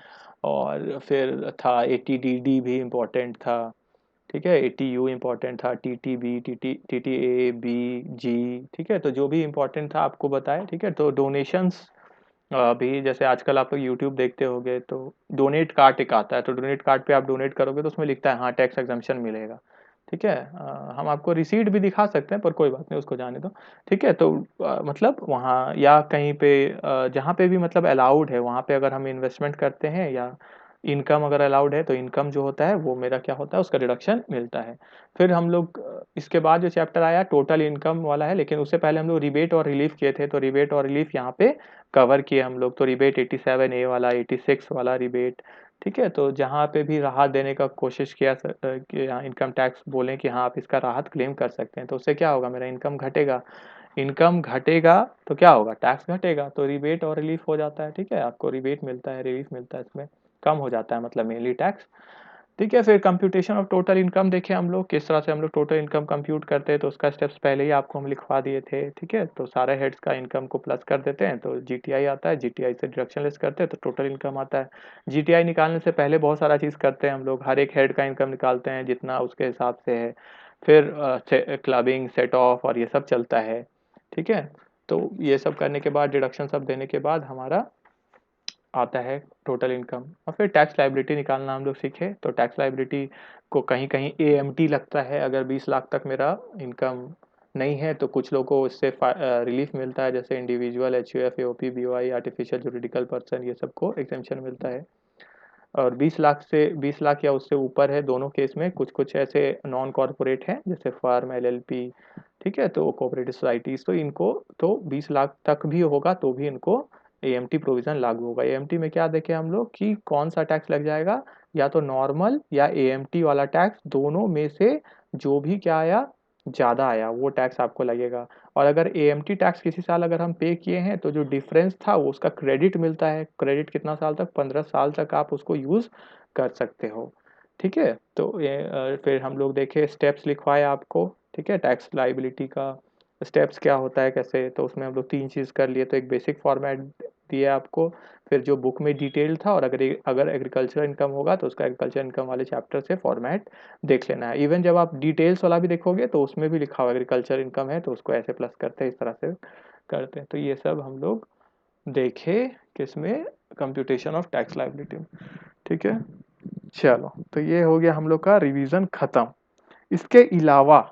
और फिर था एटीडीडी भी इम्पोर्टेंट था। ठीक है। एटीयू इम्पोर्टेंट था, टीटीबी, टीटीए बी जी। ठीक है। तो जो भी इम्पोर्टेंट था आपको बताया। ठीक है। तो डोनेशंस भी, जैसे आजकल आप लोग यूट्यूब देखते होगे तो डोनेट कार्ड एक आता है, तो डोनेट कार्ड पे आप डोनेट करोगे तो उसमें लिखता है हाँ टैक्स एग्जम्पशन मिलेगा। ठीक है, हम आपको रिसीट भी दिखा सकते हैं पर कोई बात नहीं, उसको जाने दो। ठीक है, तो मतलब वहाँ या कहीं पे जहाँ पे भी मतलब अलाउड है वहाँ पे अगर हम इन्वेस्टमेंट करते हैं या इनकम अगर अलाउड है तो इनकम जो होता है वो मेरा क्या होता है, उसका डिडक्शन मिलता है। फिर हम लोग इसके बाद जो चैप्टर आया टोटल इनकम वाला है, लेकिन उससे पहले हम लोग रिबेट और रिलीफ किए थे, तो रिबेट और रिलीफ यहाँ पे कवर किए हम लोग। तो रिबेट 87A वाला, 86 वाला रिबेट, ठीक है, तो जहाँ पे भी राहत देने का कोशिश किया कि हाँ इनकम टैक्स बोलें कि हाँ आप इसका राहत क्लेम कर सकते हैं, तो उससे क्या होगा, मेरा इनकम घटेगा। इनकम घटेगा तो क्या होगा, टैक्स घटेगा, तो रिबेट और रिलीफ हो जाता है। ठीक है, आपको रिबेट मिलता है, रिलीफ मिलता है, इसमें कम हो जाता है मतलब मेनली टैक्स। ठीक है, फिर कंप्यूटेशन ऑफ टोटल इनकम देखें हम लोग किस तरह से हम लोग टोटल इनकम कंप्यूट करते हैं, तो उसका स्टेप्स पहले ही आपको हम लिखवा दिए थे। ठीक है, तो सारे हेड्स का इनकम को प्लस कर देते हैं तो जीटीआई आता है, जीटीआई से डिडक्शन लेस करते हैं तो टोटल इनकम आता है। जीटीआई निकालने से पहले बहुत सारा चीज़ करते हैं हम लोग, हर एक हेड का इनकम निकालते हैं जितना उसके हिसाब से है, फिर क्लबिंग सेट ऑफ और ये सब चलता है। ठीक है, तो ये सब करने के बाद डिडक्शन सब देने के बाद हमारा आता है टोटल इनकम। और फिर टैक्स लायबिलिटी निकालना हम लोग सीखे, तो टैक्स लायबिलिटी को कहीं कहीं एएमटी लगता है, अगर 20 लाख तक मेरा इनकम नहीं है तो कुछ लोगों को इससे रिलीफ मिलता है, जैसे individual, HUF, AOP, BOI, artificial juridical person, ये सबको एग्जेम्पशन मिलता है। और 20 लाख या उससे ऊपर है, दोनों केस में कुछ कुछ ऐसे नॉन कॉरपोरेट हैं जैसे फर्म, एलएलपी, ठीक है, तो कोऑपरेटिव सोसाइटीज, तो इनको तो 20 लाख तक भी होगा तो भी इनको एएमटी प्रोविजन लागू होगा। एएमटी में क्या देखें हम लोग कि कौन सा टैक्स लग जाएगा, या तो नॉर्मल या एएमटी वाला टैक्स, दोनों में से जो भी क्या आया, ज़्यादा आया वो टैक्स आपको लगेगा। और अगर एएमटी टैक्स किसी साल अगर हम पे किए हैं तो जो डिफरेंस था वो उसका क्रेडिट मिलता है। क्रेडिट कितना साल तक, 15 साल तक आप उसको यूज़ कर सकते हो। ठीक है, तो ये फिर हम लोग देखे स्टेप्स लिखवाए आपको। ठीक है, टैक्स लाइबिलिटी का स्टेप्स क्या होता है कैसे, तो उसमें हम लोग 3 चीज़ कर लिए। तो एक बेसिक फॉर्मेट दिया आपको, फिर जो बुक में डिटेल था, और अगर एग्रीकल्चर इनकम होगा तो उसका एग्रीकल्चर इनकम वाले चैप्टर से फॉर्मेट देख लेना है। इवन जब आप डिटेल्स वाला भी देखोगे तो उसमें भी लिखा हुआ एग्रीकल्चर इनकम है तो उसको ऐसे प्लस करते हैं, इस तरह से करते हैं। तो ये सब हम लोग देखे किसमें, कंप्यूटेशन ऑफ टैक्स लायबिलिटी। ठीक है, चलो तो ये हो गया हम लोग का रिवीजन खत्म। इसके अलावा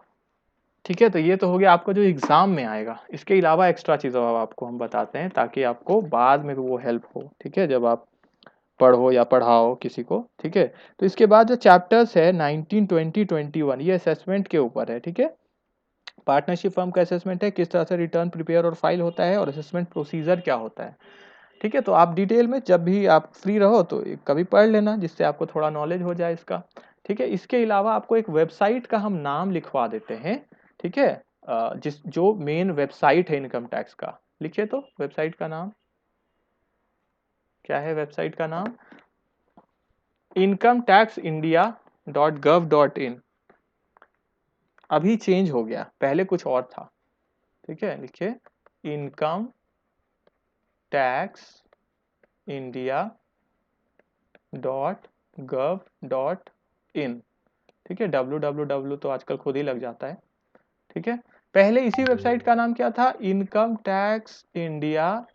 ठीक है, तो ये तो हो गया आपको जो एग्जाम में आएगा, इसके अलावा एक्स्ट्रा चीज़ों आपको हम बताते हैं ताकि आपको बाद में भी वो हेल्प हो। ठीक है, जब आप पढ़ो या पढ़ाओ किसी को। ठीक है, तो इसके बाद जो चैप्टर्स है 19, 20, 21 ये असेसमेंट के ऊपर है। ठीक है, पार्टनरशिप फर्म का असेसमेंट है, किस तरह से रिटर्न प्रिपेयर और फाइल होता है, और असेसमेंट प्रोसीजर क्या होता है। ठीक है, तो आप डिटेल में जब भी आप फ्री रहो तो कभी पढ़ लेना जिससे आपको थोड़ा नॉलेज हो जाए इसका। ठीक है, इसके अलावा आपको एक वेबसाइट का हम नाम लिखवा देते हैं। ठीक है, जिस जो मेन वेबसाइट है इनकम टैक्स का, लिखिए तो वेबसाइट का नाम क्या है। वेबसाइट का नाम incometaxindia.gov.in, अभी चेंज हो गया, पहले कुछ और था। ठीक है, लिखिए इनकम टैक्स india.gov.in। ठीक है, www तो आजकल खुद ही लग जाता है। ठीक है, पहले इसी वेबसाइट का नाम क्या था, इनकम टैक्स इंडिया,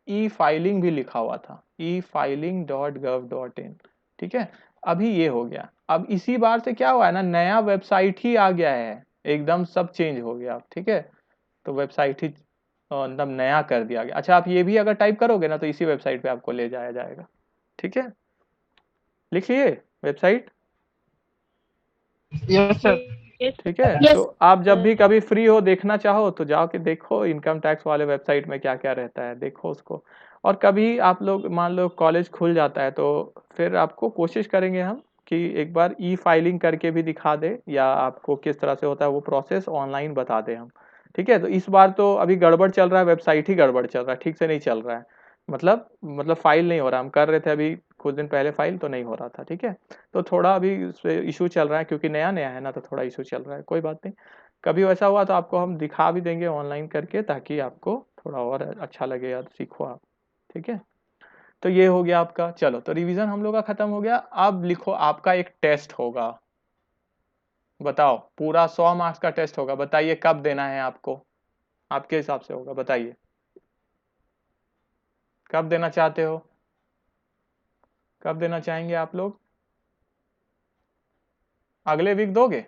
ई फाइलिंग भी लिखा हुआ था, efiling.gov.in। ठीक है, अभी ये हो गया। अब इसी बार से क्या हुआ है ना, नया वेबसाइट ही आ गया है, एकदम सब चेंज हो गया। ठीक है, तो वेबसाइट ही मतलब नया कर दिया गया। अच्छा, आप ये भी अगर टाइप करोगे ना तो इसी वेबसाइट पे आपको ले जाया जाएगा। ठीक है, लिख लिए वेबसाइट। Yes sir. ठीक है, Yes, तो आप जब sir. भी कभी फ्री हो देखना चाहो तो जाओ के देखो इनकम टैक्स वाले वेबसाइट में क्या क्या रहता है, देखो उसको। और कभी आप लोग मान लो कॉलेज खुल जाता है तो फिर आपको कोशिश करेंगे हम कि एक बार ई फाइलिंग करके भी दिखा दे, या आपको किस तरह से होता है वो प्रोसेस ऑनलाइन बता दे हम। ठीक है, तो इस बार तो अभी गड़बड़ चल रहा है, वेबसाइट ही गड़बड़ चल रहा है, ठीक से नहीं चल रहा है। मतलब फाइल नहीं हो रहा, हम कर रहे थे अभी कुछ दिन पहले फाइल तो नहीं हो रहा था। ठीक है, तो थोड़ा अभी इशू चल रहा है क्योंकि नया नया है ना, तो थोड़ा इशू चल रहा है, कोई बात नहीं। कभी वैसा हुआ तो आपको हम दिखा भी देंगे ऑनलाइन करके, ताकि आपको थोड़ा और अच्छा लगे या सीखो आप। ठीक है, तो ये हो गया आपका। चलो, तो रिवीजन हम लोग का खत्म हो गया। अब लिखो, आपका एक टेस्ट होगा, बताओ, पूरा 100 मार्क्स का टेस्ट होगा, बताइए कब देना है आपको, आपके हिसाब से होगा, बताइए कब देना चाहते हो, कब देना चाहेंगे आप लोग, अगले वीक दोगे।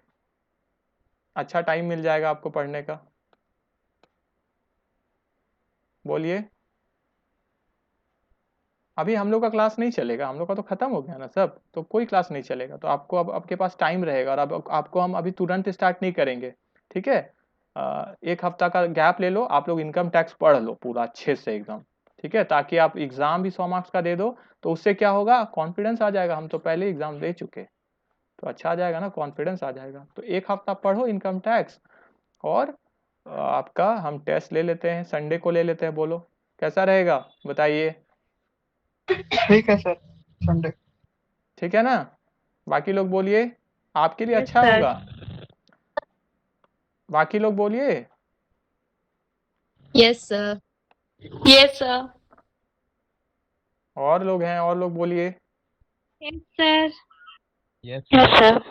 अच्छा टाइम मिल जाएगा आपको पढ़ने का? बोलिए। अभी हम लोग का क्लास नहीं चलेगा, हम लोग का तो खत्म हो गया ना सब, तो कोई क्लास नहीं चलेगा। तो आपको अब आपके पास टाइम रहेगा, और अब आपको हम अभी तुरंत स्टार्ट नहीं करेंगे, ठीक है? एक हफ्ता का गैप ले लो, आप लोग इनकम टैक्स पढ़ लो पूरा अच्छे से एकदम, ठीक है? ताकि आप एग्जाम भी 100 मार्क्स का दे दो, तो उससे क्या होगा, कॉन्फिडेंस आ जाएगा, हम तो पहले एग्जाम दे चुके, तो अच्छा आ जाएगा ना, कॉन्फिडेंस आ जाएगा। तो एक हफ्ता पढ़ो इनकम टैक्स, और आपका हम टेस्ट ले लेते हैं, संडे को ले लेते हैं, बोलो कैसा रहेगा, बताइए। ठीक है सर, संडे। ठीक है ना? बाकी लोग बोलिए, आपके लिए Yes, अच्छा sir. होगा। बाकी लोग बोलिए। Yes, sir. Yes, sir. और लोग हैं, और लोग बोलिए। Yes, sir. Yes, Yes, sir.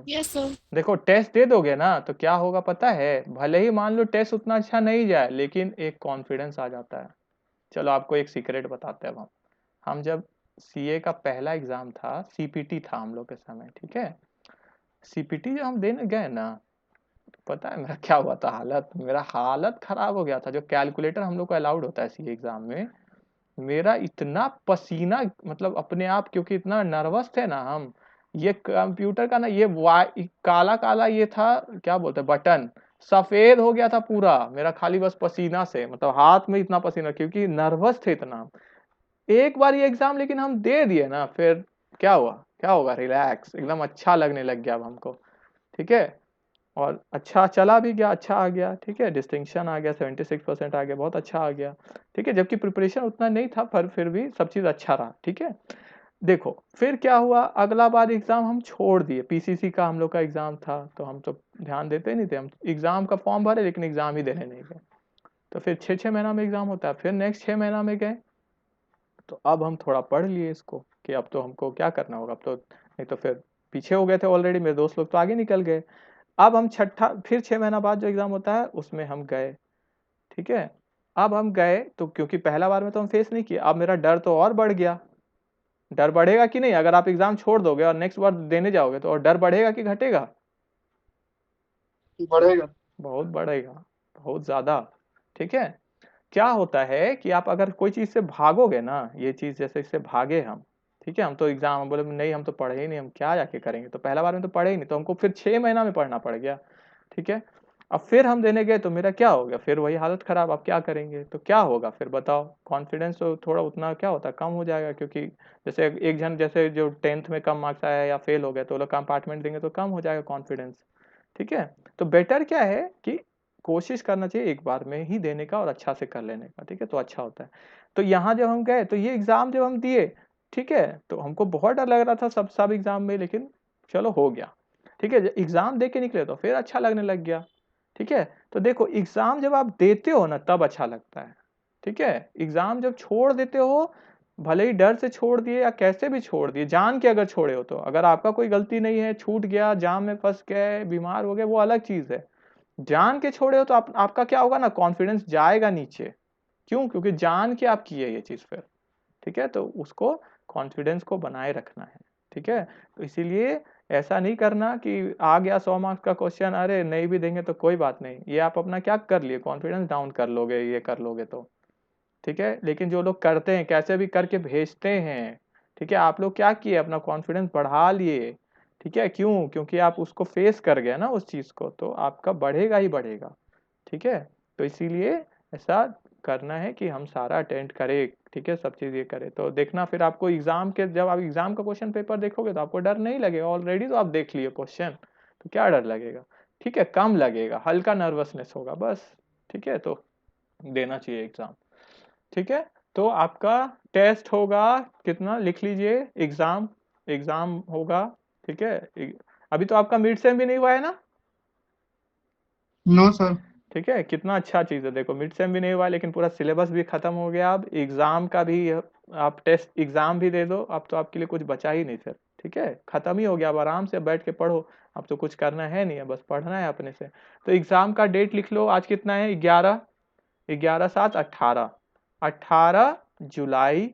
Yes sir. देखो टेस्ट दे दोगे ना तो क्या होगा पता है, भले ही मान लो टेस्ट उतना अच्छा नहीं जाए, लेकिन एक कॉन्फिडेंस आ जाता है। चलो आपको एक सीक्रेट बताते हैं। अब हम जब सीए का पहला एग्जाम था, सीपीटी था हम लोग के समय, ठीक है? सीपीटी जब हम देने गए ना, पता है मेरा क्या हुआ था, मेरा हालत खराब हो गया था। जो कैलकुलेटर हम लोग को अलाउड होता है सीए एग्जाम में, मेरा इतना पसीना, मतलब अपने आप, क्योंकि इतना नर्वस थे ना हम। ये कंप्यूटर का ना, ये काला काला ये था, क्या बोलते हैं, बटन सफेद हो गया था पूरा मेरा, खाली बस पसीना से, मतलब हाथ में इतना पसीना, क्योंकि नर्वस थे इतना। एक बार ये एग्जाम लेकिन हम दे दिए ना, फिर क्या हुआ, क्या होगा, रिलैक्स एकदम अच्छा लगने लग गया अब हमको, ठीक है? और अच्छा चला भी गया, अच्छा आ गया, ठीक है? डिस्टिंक्शन आ गया, 76% आ गया, बहुत अच्छा आ गया, ठीक है? जबकि प्रिपरेशन उतना नहीं था, पर फिर भी सब चीज़ अच्छा रहा, ठीक है? देखो फिर क्या हुआ, अगला बार एग्जाम हम छोड़ दिए, पीसीसी का हम लोग का एग्जाम था, तो हम तो ध्यान देते नहीं थे, हम एग्जाम का फॉर्म भरे लेकिन एग्जाम ही देने नहीं गए। तो फिर 6-6 महीना में एग्जाम होता है, फिर नेक्स्ट 6 महीना में गए। तो अब हम थोड़ा पढ़ लिए इसको कि अब तो हमको क्या करना होगा, अब तो नहीं तो फिर पीछे हो गए थे ऑलरेडी, मेरे दोस्त लोग तो आगे निकल गए। अब हम छठा, फिर 6 महीना बाद जो एग्जाम होता है उसमें हम गए, ठीक है? अब हम गए तो क्योंकि पहला बार में तो हम फेस नहीं किया, अब मेरा डर तो और बढ़ गया। डर बढ़ेगा कि नहीं, अगर आप एग्जाम छोड़ दोगे और नेक्स्ट बार देने जाओगे तो, और डर बढ़ेगा कि घटेगा? बढ़ेगा। बहुत बढ़ेगा, बहुत ज्यादा, ठीक है? क्या होता है कि आप अगर कोई चीज से भागोगे ना, ये चीज जैसे इससे भागे हम, ठीक है? हम तो एग्जाम बोले नहीं, हम तो पढ़े ही नहीं, हम क्या जाके करेंगे, तो पहला बार में तो पढ़े ही नहीं, तो हमको फिर 6 महीना में पढ़ना पड़ गया, ठीक है? अब फिर हम देने गए तो मेरा क्या हो गया, फिर वही हालत खराब, अब क्या करेंगे, तो क्या होगा फिर बताओ? कॉन्फिडेंस तो थोड़ा उतना क्या होता है, कम हो जाएगा, क्योंकि जैसे एक जन जैसे जो 10th में कम मार्क्स आया या फेल हो गया, तो वो लोग कंपार्टमेंट देंगे तो कम हो जाएगा कॉन्फिडेंस, ठीक है? तो बेटर क्या है कि कोशिश करना चाहिए एक बार में ही देने का और अच्छा से कर लेने का, ठीक है? तो अच्छा होता है। तो यहाँ जब हम गए तो ये एग्जाम जब हम दिए, ठीक है, तो हमको बहुत डर लग रहा था सब एग्जाम में, लेकिन चलो हो गया, ठीक है? एग्जाम दे के निकले तो फिर अच्छा लगने लग गया, ठीक है? तो देखो एग्जाम जब आप देते हो ना तब अच्छा लगता है, ठीक है? एग्जाम जब छोड़ देते हो, भले ही डर से छोड़ दिए या कैसे भी छोड़ दिए, जान के अगर छोड़े हो, तो अगर आपका कोई गलती नहीं है, छूट गया, जाम में फंस गए, बीमार हो गए, वो अलग चीज है। जान के छोड़े हो तो आपका क्या होगा ना, कॉन्फिडेंस जाएगा नीचे। क्यों? क्योंकि जान के आप किए ये चीज फिर, ठीक है? तो उसको, कॉन्फिडेंस को बनाए रखना है, ठीक है? तो इसीलिए ऐसा नहीं करना कि आ गया 100 मार्क्स का क्वेश्चन, अरे नहीं भी देंगे तो कोई बात नहीं, ये आप अपना क्या कर लिए, कॉन्फिडेंस डाउन कर लोगे, ये कर लोगे तो, ठीक है? लेकिन जो लोग करते हैं, कैसे भी करके भेजते हैं, ठीक है? आप लोग क्या किए, अपना कॉन्फिडेंस बढ़ा लिए, ठीक है? क्यों? क्योंकि आप उसको फेस कर गए ना उस चीज को, तो आपका बढ़ेगा ही बढ़ेगा, ठीक है? तो इसीलिए ऐसा करना है कि हम सारा अटेंड करें, ठीक है? सब चीज ये करें, तो देखना फिर आपको एग्जाम के, जब आप एग्जाम का क्वेश्चन पेपर देखोगे तो आपको डर नहीं लगेगा, ऑलरेडी तो आप देख लिए क्वेश्चन, तो क्या डर लगेगा, ठीक है? कम लगेगा, हल्का नर्वसनेस होगा बस, ठीक है? तो देना चाहिए एग्जाम, ठीक है? तो आपका टेस्ट होगा, कितना लिख लीजिए, एग्जाम, एग्जाम होगा, ठीक है? अभी तो आपका मिड सेम भी नहीं हुआ है ना? No sir. ठीक है, कितना अच्छा चीज है, देखो मिड सेम भी नहीं हुआ लेकिन पूरा सिलेबस भी खत्म हो गया, अब एग्जाम का भी आप टेस्ट एग्जाम भी दे दो, अब तो आपके लिए कुछ बचा ही नहीं फिर, ठीक है? खत्म ही हो गया, अब आराम से बैठ के पढ़ो, अब तो कुछ करना है नहीं है, बस पढ़ना है अपने से। तो एग्जाम का डेट लिख लो, आज कितना है, 11, 11/7/18, 18 जुलाई,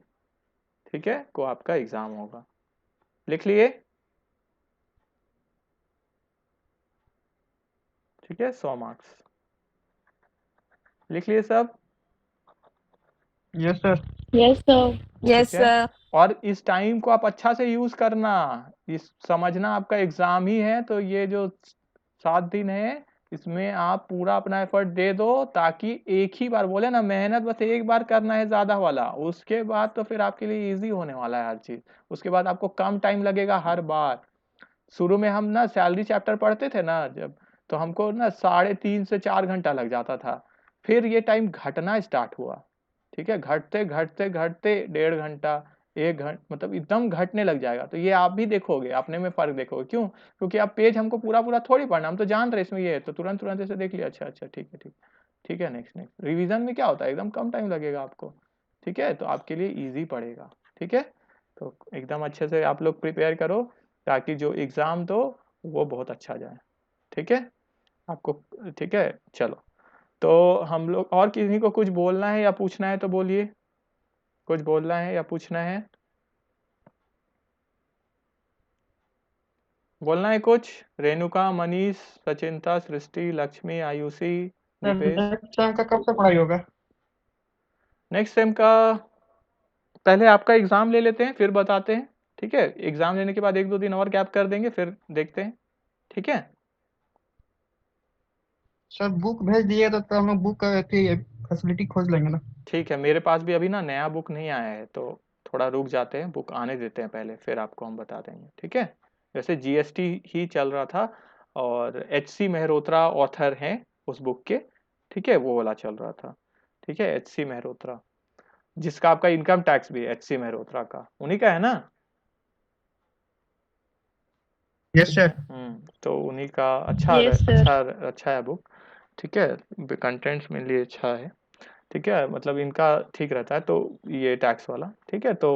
ठीक है, को आपका एग्जाम होगा, लिख लिए? ठीक है, 100 मार्क्स। लिख लिए सब? Yes sir. Yes, sir. Yes, ठीक है, sir. और इस टाइम को आप अच्छा से यूज करना। इस समझना आपका एग्जाम ही है, तो ये जो 7 दिन है इसमें आप पूरा अपना एफर्ट दे दो, ताकि एक ही बार, बोले ना मेहनत बस एक बार करना है ज्यादा वाला, उसके बाद तो फिर आपके लिए इजी होने वाला है हर चीज। उसके बाद आपको कम टाइम लगेगा हर बार। शुरू में हम ना सैलरी चैप्टर पढ़ते थे ना जब, तो हमको ना 3.5 से 4 घंटा लग जाता था। फिर ये टाइम घटना स्टार्ट हुआ, ठीक है, घटते घटते घटते 1.5 घंटा, 1 घंटा, मतलब एकदम घटने लग जाएगा। तो ये आप भी देखोगे, अपने में फर्क देखोगे। क्यों? क्योंकि अब पेज हमको पूरा पूरा थोड़ी पढ़ना, हम तो जान रहे इसमें ये है, तो तुरंत तुरंत ऐसे देख लिया, अच्छा अच्छा ठीक है, ठीक, ठीक है, नेक्स्ट नेक्स्ट। रिवीजन में क्या होता है, एकदम कम टाइम लगेगा आपको, ठीक है, तो आपके लिए ईजी पड़ेगा। ठीक है, तो एकदम अच्छे से आप लोग प्रिपेयर करो, ताकि जो एग्जाम दो वो बहुत अच्छा जाए। ठीक है आपको, ठीक है, चलो। तो हम लोग, और किसी को कुछ बोलना है या पूछना है तो बोलिए, कुछ बोलना है या पूछना है, बोलना है कुछ? रेणुका, मनीष, सचिंता, सृष्टि, लक्ष्मी, आयुषी, दीपेश। नेक्स्ट टाइम का कब से पढ़ाई होगा? नेक्स्ट टाइम का पहले आपका एग्जाम ले लेते हैं, फिर बताते हैं। ठीक है, एग्जाम लेने के बाद 1-2 दिन और गैप कर देंगे, फिर देखते हैं। ठीक है, सर बुक भेज दिए तो हम लोग बुक फैसिलिटी खोज लेंगे ना। ठीक है, मेरे पास भी अभी ना नया बुक नहीं आया है, तो थोड़ा रुक जाते हैं, बुक आने देते हैं पहले, फिर आपको हम बता देंगे। ठीक है, वैसे जीएसटी ही चल रहा था, और एचसी मेहरोत्रा ऑथर हैं उस बुक के, ठीक है, वो वाला चल रहा था। ठीक है, एचसी मेहरोत्रा, जिसका आपका इनकम टैक्स भी एचसी मेहरोत्रा का उन्हीं का है ना। Yes sir. तो उन्हीं का अच्छा Yes, sir. अच्छा अच्छा है बुक। ठीक है, कंटेंट्स में लिए अच्छा है। ठीक है, मतलब इनका ठीक रहता है, तो ये टैक्स वाला। ठीक है, तो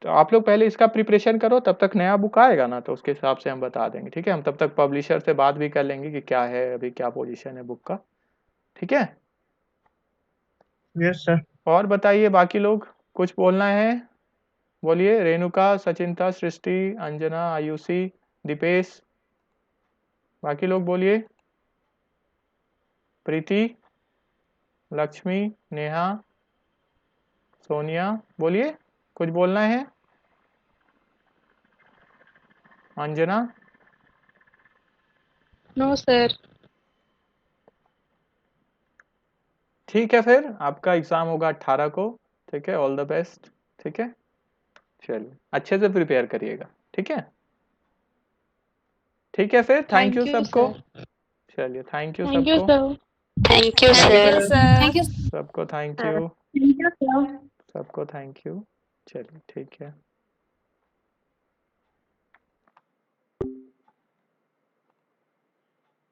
आप लोग पहले इसका प्रिपरेशन करो, तब तक नया बुक आएगा ना, तो उसके हिसाब से हम बता देंगे। ठीक है, हम तब तक पब्लिशर से बात भी कर लेंगे कि क्या है अभी, क्या पोजीशन है बुक का। ठीक है, यस सर। और बताइए बाकी लोग, कुछ बोलना है बोलिए। रेणुका, सचिंता, सृष्टि, अंजना, आयुषी, दीपेश, बाकी लोग बोलिए। प्रीति, लक्ष्मी, नेहा, सोनिया, बोलिए, कुछ बोलना है? अंजना? No, sir. ठीक है, फिर आपका एग्जाम होगा 18 को। ठीक है, ऑल द बेस्ट। ठीक है, चलिए अच्छे से प्रिपेयर करिएगा। ठीक है, ठीक है, फिर थैंक यू Thank you, सबको। sir. चलिए, थैंक यू Thank you, सबको, sir. Thank you, Thank you, sir. sir. Thank you, सबको thank sir. You, Thank you, sir. सबको थैंक यू। चलिए ठीक है।